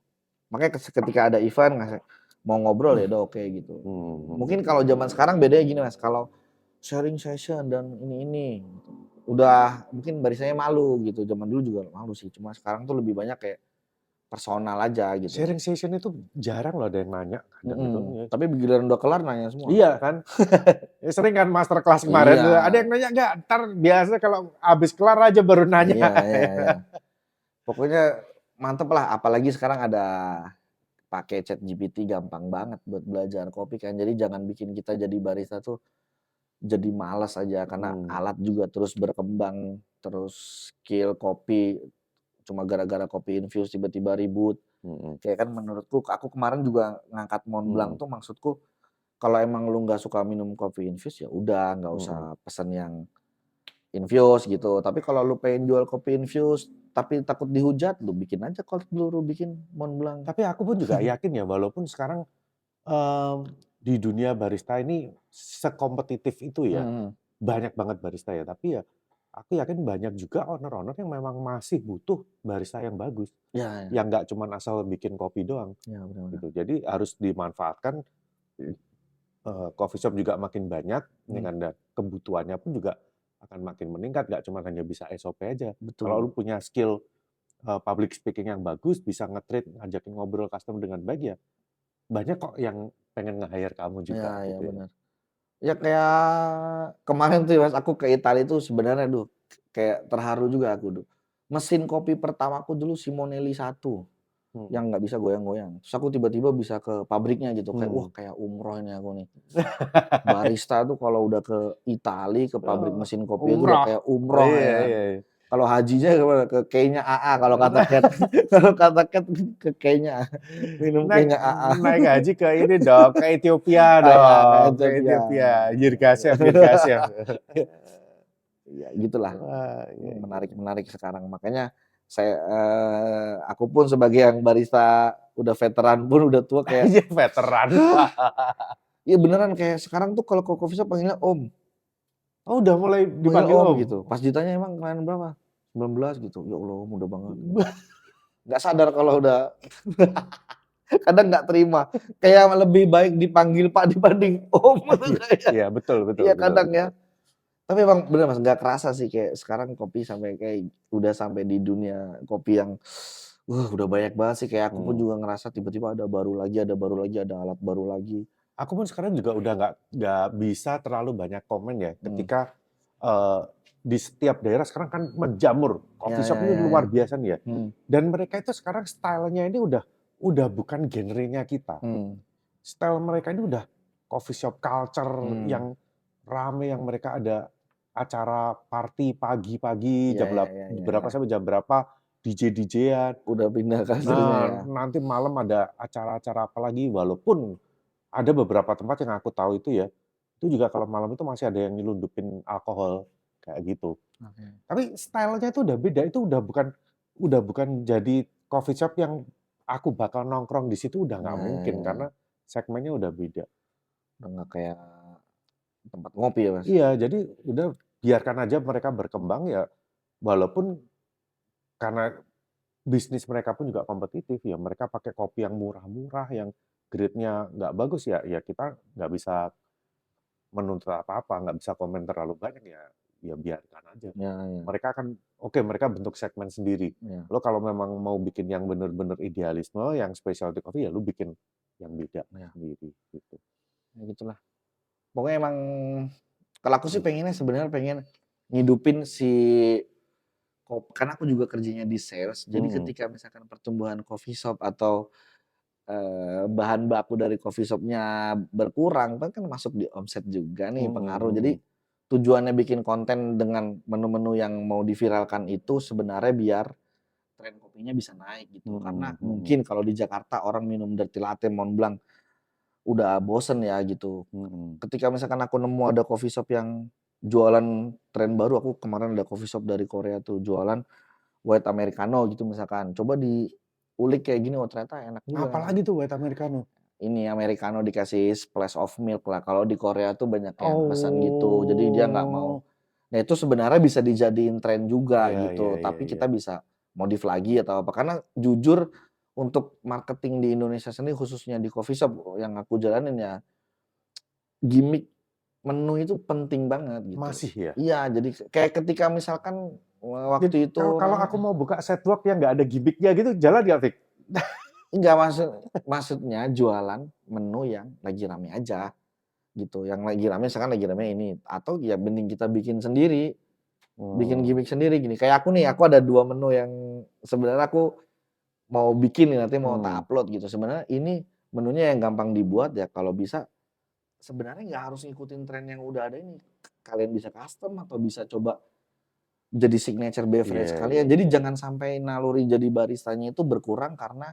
Makanya ketika ada event mau ngobrol ya udah oke gitu. Mungkin kalau zaman sekarang bedanya gini Mas, kalau sharing session dan ini udah mungkin baristanya malu gitu. Zaman dulu juga malu sih, cuma sekarang tuh lebih banyak kayak personal aja gitu. Sharing session itu jarang loh ada yang nanya kadang itu. Ya. Tapi giliran udah kelar nanya semua. Iya kan. Ya, sering kan master class kemarin Iya. ada yang nanya nggak? Ntar biasa kalau habis kelar aja baru nanya. Iya. Pokoknya mantep lah, apalagi sekarang ada pakai ChatGPT gampang banget buat belajar kopi kan. Jadi jangan bikin kita jadi barista tuh jadi malas aja karena alat juga terus berkembang, terus skill kopi cuma gara-gara kopi infus tiba-tiba ribut. Kayak kan menurutku aku kemarin juga ngangkat Mont Blanc tuh maksudku kalau emang lu nggak suka minum kopi infus ya udah nggak usah pesen yang infus gitu. Tapi kalau lu pengen jual kopi infus tapi takut dihujat, lu bikin aja cold brew, lu bikin Mont Blanc. Tapi aku pun juga yakin ya walaupun sekarang di dunia barista ini sekompetitif itu ya, banyak banget barista ya, tapi ya aku yakin banyak juga owner-owner yang memang masih butuh barista yang bagus. Ya. Yang nggak cuma asal bikin kopi doang. Ya, benar-benar. Gitu. Jadi harus dimanfaatkan. Coffee shop juga makin banyak, dengan kebutuhannya pun juga akan makin meningkat, nggak cuma hanya bisa SOP aja. Betul. Kalau lu punya skill public speaking yang bagus, bisa nge-treat, ngajakin ngobrol customer dengan baik ya, banyak kok yang pengen nge-hire kamu juga. Iya, gitu ya. benar. Ya kayak kemarin tuh Mas, aku ke Italia tuh sebenarnya kayak terharu juga aku. Mesin kopi pertamaku dulu Simonelli 1 yang nggak bisa goyang-goyang. Terus aku tiba-tiba bisa ke pabriknya gitu, kayak wah kayak umroh ini aku nih. Barista tuh kalau udah ke Italia, ke pabrik mesin kopi itu udah kayak umroh ya. Kalau hajinya ke Kenya AA kalau kata Cat. Kalau kata Cat ke Kenya. Minum Kenya AA. Naik haji ke ini dong, ke Ethiopia dong, ke Ethiopia. Yirgasem. Ya gitulah. Menarik sekarang. Makanya aku pun sebagai yang barista udah veteran pun udah tua kayak. Iya veteran. Iya beneran kayak sekarang tuh kalau ke coffee shop panggilnya Om. Oh udah mulai dipanggil Om gitu. Pas ditanya emang kalian berapa? 19 gitu. Ya Allah muda banget. Nggak sadar kalau udah kadang nggak terima. Kayak lebih baik dipanggil Pak dibanding Om. Iya betul. Iya kadang ya. Tapi emang bener Mas, nggak kerasa sih kayak sekarang kopi sampai kayak udah sampai di dunia kopi yang udah banyak banget sih. Kayak aku pun juga ngerasa tiba-tiba ada alat baru lagi. Aku pun sekarang juga udah nggak bisa terlalu banyak komen ya ketika di setiap daerah sekarang kan menjamur coffee shop ini luar biasa nih ya. Dan mereka itu sekarang stylenya ini udah bukan genrenya kita. Style mereka ini udah coffee shop culture yang rame, yang mereka ada acara party pagi-pagi jam berapa sampai jam berapa DJ-DJ-an. Udah pindah kasusnya ya. Nanti malam ada acara-acara apa lagi, walaupun ada beberapa tempat yang aku tahu itu ya, itu juga kalau malam itu masih ada yang nyelundupin alkohol kayak gitu. Tapi stylenya itu udah beda, itu udah bukan jadi coffee shop yang aku bakal nongkrong di situ, udah nggak mungkin karena segmennya udah beda. Udah nggak kayak tempat ngopi ya Mas? Iya, jadi udah biarkan aja mereka berkembang ya, walaupun karena bisnis mereka pun juga kompetitif ya, mereka pakai kopi yang murah-murah, yang grade-nya nggak bagus ya kita nggak bisa menuntut apa-apa, nggak bisa komen terlalu banyak ya biarkan aja. Mereka kan mereka bentuk segmen sendiri. Lo kalau memang mau bikin yang bener-bener idealisme, yang specialty coffee ya lu bikin yang beda sendiri gitu. Ya gitulah. Pokoknya emang kalau aku sih sebenarnya pengen ngidupin karena aku juga kerjanya di sales. Jadi ketika misalkan pertumbuhan coffee shop atau bahan baku dari coffee shop-nya berkurang, kan masuk di omset juga nih pengaruh. Jadi tujuannya bikin konten dengan menu-menu yang mau diviralkan itu sebenarnya biar tren kopinya bisa naik gitu. Karena mungkin kalau di Jakarta orang minum dirty latte Mont Blanc udah bosen ya gitu. Ketika misalkan aku nemu ada coffee shop yang jualan tren baru, aku kemarin ada coffee shop dari Korea tuh jualan white americano gitu misalkan. Coba diulik kayak gini, ternyata enak juga. Apalagi tuh white americano? Ini americano dikasih splash of milk lah. Kalau di Korea tuh banyak yang pesan gitu. Jadi dia nggak mau. Nah itu sebenarnya bisa dijadiin tren juga gitu. Tapi kita bisa modif lagi atau apa. Karena jujur untuk marketing di Indonesia sendiri khususnya di coffee shop yang aku jalanin ya, gimmick menu itu penting banget gitu. Masih ya? Iya, jadi kayak ketika misalkan, Jadi waktu itu kalau aku mau buka Setwalk yang nggak ada gimmick-nya gitu, jalan nggak, Fik? enggak, maksudnya jualan menu yang lagi rame aja, gitu. Yang lagi rame misalkan lagi rame ini, atau ya mending kita bikin sendiri, bikin Oh. gimmick sendiri gini. Kayak aku nih, aku ada 2 menu yang sebenarnya aku mau bikin nih, nanti mau tak Hmm. upload gitu. Sebenarnya ini menunya yang gampang dibuat ya kalau bisa sebenarnya nggak harus ngikutin tren yang udah ada ini. Kalian bisa custom atau bisa coba jadi signature Iya, beverage iya, kalian. Jadi iya. jangan sampai naluri jadi baristanya itu berkurang karena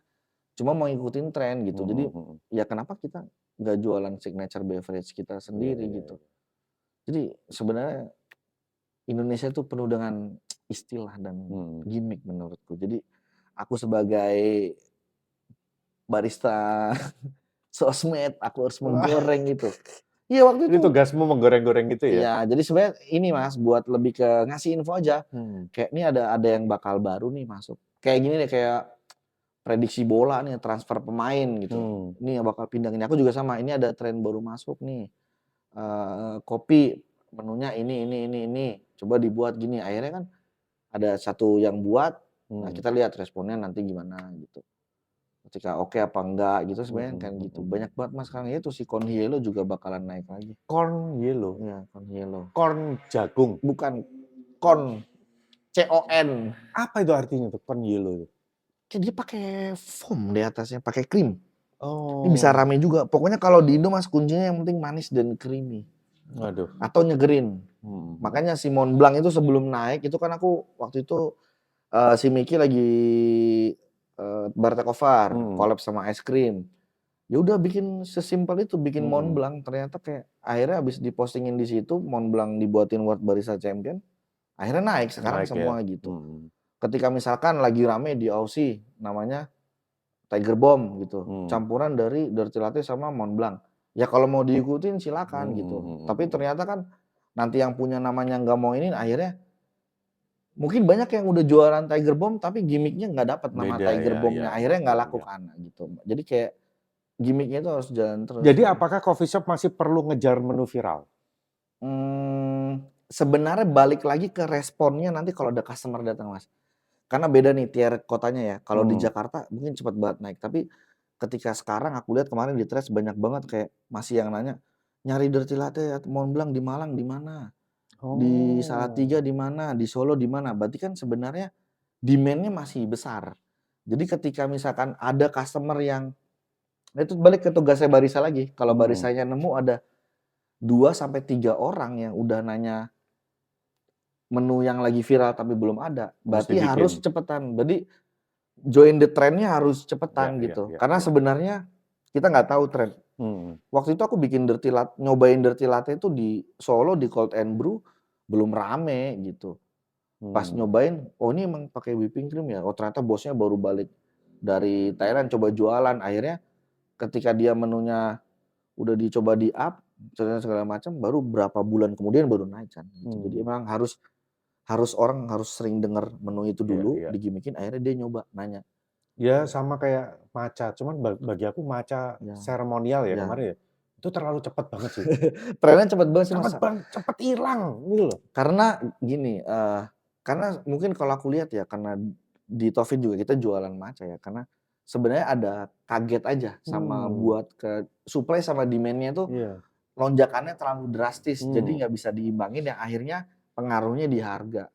cuma mau ngikutin tren gitu. Mhm, Jadi mhm. ya kenapa kita nggak jualan signature beverage kita Iya, sendiri iya, gitu. iya. Jadi sebenarnya Indonesia tuh penuh dengan istilah dan Mhm. gimmick menurutku. Jadi aku sebagai barista sosmed, aku harus Wah, menggoreng itu. Iya waktu ini itu. tugasmu menggoreng-goreng gitu ya? Iya, jadi sebenarnya ini Mas, buat lebih ke ngasih info aja. Hmm. Kayak ini ada yang bakal baru nih masuk. Kayak gini deh, kayak prediksi bola nih, transfer pemain gitu. Hmm. Ini yang bakal pindah ini. Aku juga sama, ini ada tren baru masuk nih. Kopi menunya ini. Coba dibuat gini. Akhirnya kan ada satu yang buat. Nah, Hmm. kita lihat responnya nanti gimana gitu. Ketika oke apa enggak gitu sebenarnya Mhm, kan gitu. mhm. Banyak banget Mas sekarang itu si Conhielo juga bakalan naik lagi. Corn yellow, Iya, Conhielo. corn jagung. Bukan Con, CON. Apa itu artinya tuh corn yellow itu? Kayak dia pakai foam di atasnya, pakai krim. Ini bisa Oh, rame juga. Pokoknya kalau di Indo Mas kuncinya yang penting manis dan creamy waduh. atau nyegerin. Mhm, mhm. Makanya si Mont Blanc itu sebelum naik itu kan aku waktu itu si Miki lagi bar takeover, Mhm, collab sama es krim. Ya udah bikin sesimpel itu, bikin Mont mhm. Blanc. Ternyata kayak akhirnya habis dipostingin di situ Mont Blanc dibuatin World Barista Champion, akhirnya naik sekarang Naik ya? semua gitu. Mhm, Ketika misalkan lagi rame di Aussie namanya Tiger Bomb gitu, mhm. campuran dari Dirty Latte sama Mont Blanc. Ya kalau mau diikutin silakan Mhm, gitu. mhm, Tapi mhm. ternyata kan nanti yang punya namanya nggak mau ini akhirnya mungkin banyak yang udah jualan Tiger Bomb tapi gimmick-nya nggak dapet nama Beda Tiger ya, ya, Bomb-nya, ya, akhirnya nggak ya, laku ya. kan gitu. Jadi kayak gimmick-nya itu harus jalan terus Jadi gitu. apakah coffee shop masih perlu ngejar menu viral? Sebenarnya balik lagi ke responnya nanti kalau ada customer datang Mas. Karena beda nih tier kotanya ya. Kalau di Hmm. Jakarta mungkin cepet banget naik, tapi ketika sekarang aku lihat kemarin di Threads banyak banget kayak masih yang nanya, "Nyari Dirty Latte atau Mont Blanc di Malang di mana? Di Oh, Salatiga di mana? Di Solo di mana?" Berarti kan sebenarnya demand-nya masih besar. Jadi ketika misalkan ada customer yang nah itu balik ke tugasnya barista lagi. Kalau mhm. baristanya nemu ada 2 sampai 3 orang yang udah nanya menu yang lagi viral tapi belum ada, Mesti berarti bikin. harus cepetan. Berarti join the trend-nya harus Ya, cepetan ya, gitu. ya, Karena ya. sebenarnya kita nggak tahu tren. Mhm, Waktu itu aku bikin nyobain dirty latte itu di Solo di Cold and Brew belum rame gitu. Pas hmm. nyobain, oh ini emang pakai whipping cream ya. Oh ternyata bosnya baru balik dari Thailand coba jualan. Akhirnya ketika dia menunya udah dicoba di up segala macam, baru berapa bulan kemudian baru naik kan gitu. Jadi Hmm. emang harus harus orang harus sering dengar menu itu Iya, dulu, iya. digimikin, akhirnya dia nyoba nanya. Ya sama kayak matcha, cuman bagi aku matcha Ya, seremonial ya ya. kemarin ya, itu terlalu cepat banget sih. Trennya cepet banget sih, Mas. Cepet banget, cepet hilang gitu loh. Karena gini, karena mungkin kalau aku lihat ya, karena di Taufin juga kita jualan matcha ya, karena sebenarnya ada kaget aja sama Hmm, buat ke supply sama demand-nya tuh iya. lonjakannya terlalu drastis, Hmm. jadi nggak bisa diimbangin yang akhirnya pengaruhnya di harga,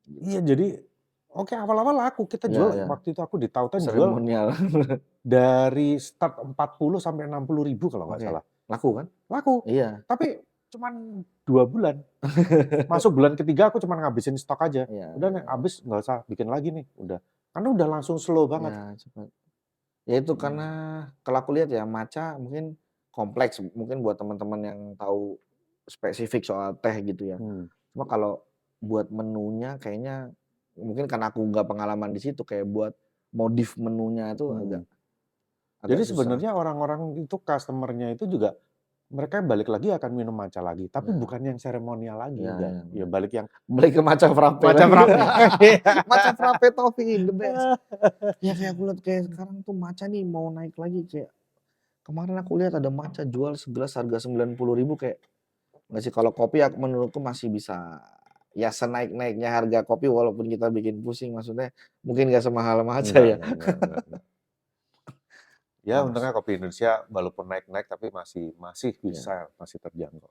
gitu. Iya jadi, oke awal-awal laku, kita Iya jual iya, waktu itu aku di Tautan jual seremonial. dari start 40 sampai 60.000 kalau nggak Oke, salah. laku kan? Laku, Iya tapi cuman 2 bulan. Masuk bulan ketiga aku cuman ngabisin stok aja. iya Udah nih iya habis nggak usah bikin lagi nih, udah. Karena udah langsung slow banget. iya, cepet. Ya itu karena Mmm, kalau aku lihat ya matcha mungkin kompleks, mungkin buat teman-teman yang tahu spesifik soal teh gitu ya. hmm. Cuma kalau buat menunya kayaknya mungkin karena aku nggak pengalaman di situ, kayak buat modif menunya itu agak Hmm. agak Jadi susah. sebenarnya orang-orang itu customer-nya itu juga mereka balik lagi akan minum matcha lagi, tapi Ya. bukan yang seremonial lagi, Ya, enggak. ya, Ya benar. balik yang Balik ke matcha frappe matcha lagi. frappe. Matcha frappe toffee the best. Ya kayak aku lihat kayak sekarang tuh matcha nih mau naik lagi kayak kemarin aku lihat ada matcha jual segelas harga 90.000 kayak nggak sih kalau kopi menurutku masih bisa ya senaik-naiknya harga kopi walaupun kita bikin pusing maksudnya mungkin nggak semahal matcha ya. Enggak. Ya Bagus. untungnya kopi Indonesia walaupun naik-naik tapi masih Iya. bisa, masih terjangkau.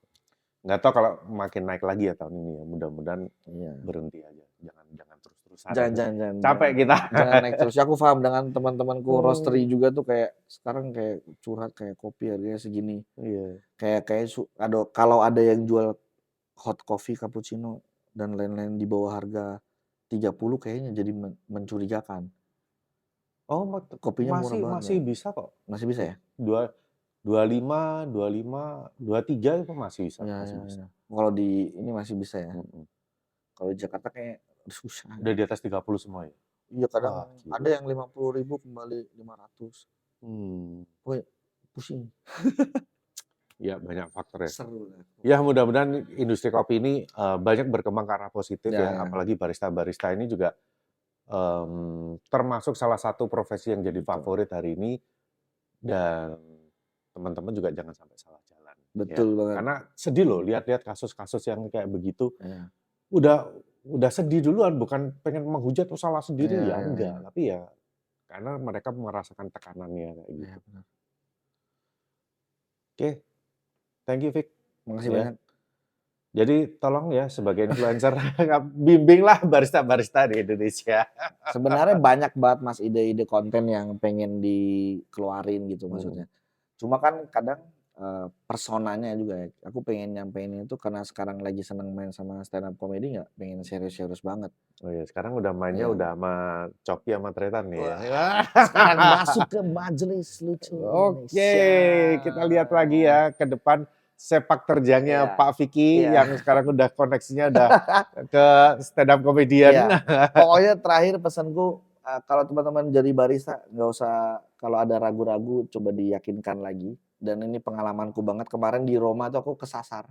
Nggak tahu kalau makin naik lagi ya tahun ini ya, mudah-mudahan Iya. berhenti aja, jangan terus-terusan. Jangan. Capek kita. Jangan naik terus. Ya, aku paham dengan teman-temanku roastery juga tuh kayak sekarang kayak curhat kayak kopi harganya segini. Iya. Kayak kalau ada yang jual hot coffee cappuccino dan lain-lain di bawah harga 30 kayaknya jadi mencurigakan. Oh, Kopinya murah banget. masih bisa kok. Masih bisa ya? 25, 23 itu masih bisa. Ya, masih ya, bisa. ya. Kalau di ini masih bisa ya. Kalau di Jakarta kayak susah. Udah di atas 30 semua ya? Iya kadang Wah, gila. ada yang 50.000 kembali 500. Woi, pusing. Ya banyak faktor ya. Seru lah. Ya mudah-mudahan industri kopi ini banyak berkembang ke arah positif ya. Ya. Apalagi barista-barista ini juga termasuk salah satu profesi yang jadi favorit hari ini. Dan teman-teman juga jangan sampai salah jalan. Betul banget. Karena sedih loh lihat-lihat kasus-kasus yang kayak begitu. Ya. Udah sedih duluan, bukan pengen menghujat tuh salah sendiri Ya, enggak, ya. tapi ya karena mereka merasakan tekanannya kayak gitu. Ya, benar. Oke. Thank you, Vic. Makasih Ya. banyak. Jadi tolong ya sebagai influencer bimbinglah barista-barista di Indonesia. Sebenarnya banyak banget Mas ide-ide konten yang pengen dikeluarin gitu maksudnya. Cuma kan kadang personanya juga ya. Aku pengen nyampein itu karena sekarang lagi seneng main sama stand up comedy nggak pengen serius-serius banget. Oh iya, sekarang udah mainnya Iya. udah sama Coki sama Tretan nih ya. Sekarang masuk ke majelis lucu Oke, Indonesia. kita lihat lagi ya ke depan sepak terjangnya Iya. Pak Vicky Iya. yang sekarang udah koneksinya udah ke stand up comedian. Iya. Pokoknya terakhir pesanku kalau teman-teman jadi barista nggak usah kalau ada ragu-ragu coba diyakinkan lagi. Dan ini pengalamanku banget kemarin di Roma tuh aku kesasar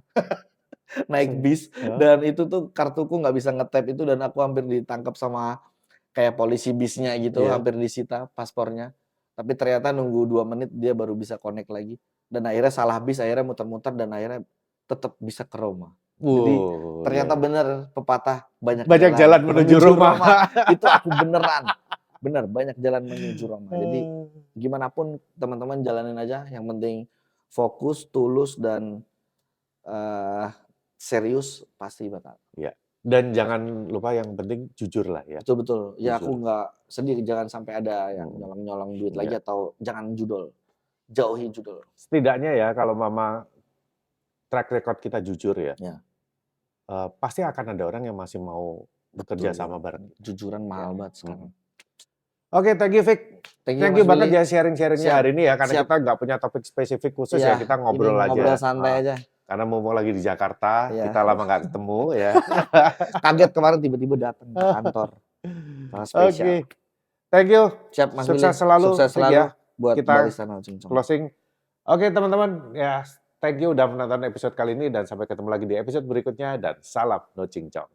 naik bis dan itu tuh kartuku nggak bisa nge-tap itu dan aku hampir ditangkap sama kayak polisi bisnya gitu, hampir disita paspornya. Tapi ternyata nunggu 2 menit dia baru bisa connect lagi dan akhirnya salah bis, akhirnya muter-muter dan akhirnya tetap bisa ke Roma. Jadi ternyata bener pepatah banyak jalan menuju Roma. Itu aku bener banyak jalan menuju Roma. Jadi gimana pun teman-teman jalanin aja, yang penting fokus, tulus dan serius pasti bakal. Ya. Dan jangan lupa yang penting jujur lah ya. Betul. Ya Jujur. aku nggak sedih jangan sampai ada yang nyolong-nyolong duit lagi atau jangan judol. Jauhi judol. Setidaknya ya kalau mama track record kita jujur ya. Pasti akan ada orang yang masih mau bekerja sama bareng. Jujuran mahal banget sekarang. Oke, thank you Vic. Thank you banget ya sharing-sharingnya hari ini ya. Karena kita nggak punya topik spesifik khusus ya. Kita ngobrol aja. Ngobrol santai aja. Karena mumpung lagi di Jakarta, kita lama nggak ketemu ya. Kaget kemarin tiba-tiba datang ke kantor. Oke. Thank you. Siap Mas Sukses Billy. selalu. Sukses selalu ya. buat Kita barista No Cincong. closing. Oke teman-teman, ya thank you udah menonton episode kali ini dan sampai ketemu lagi di episode berikutnya dan salam No Cincong.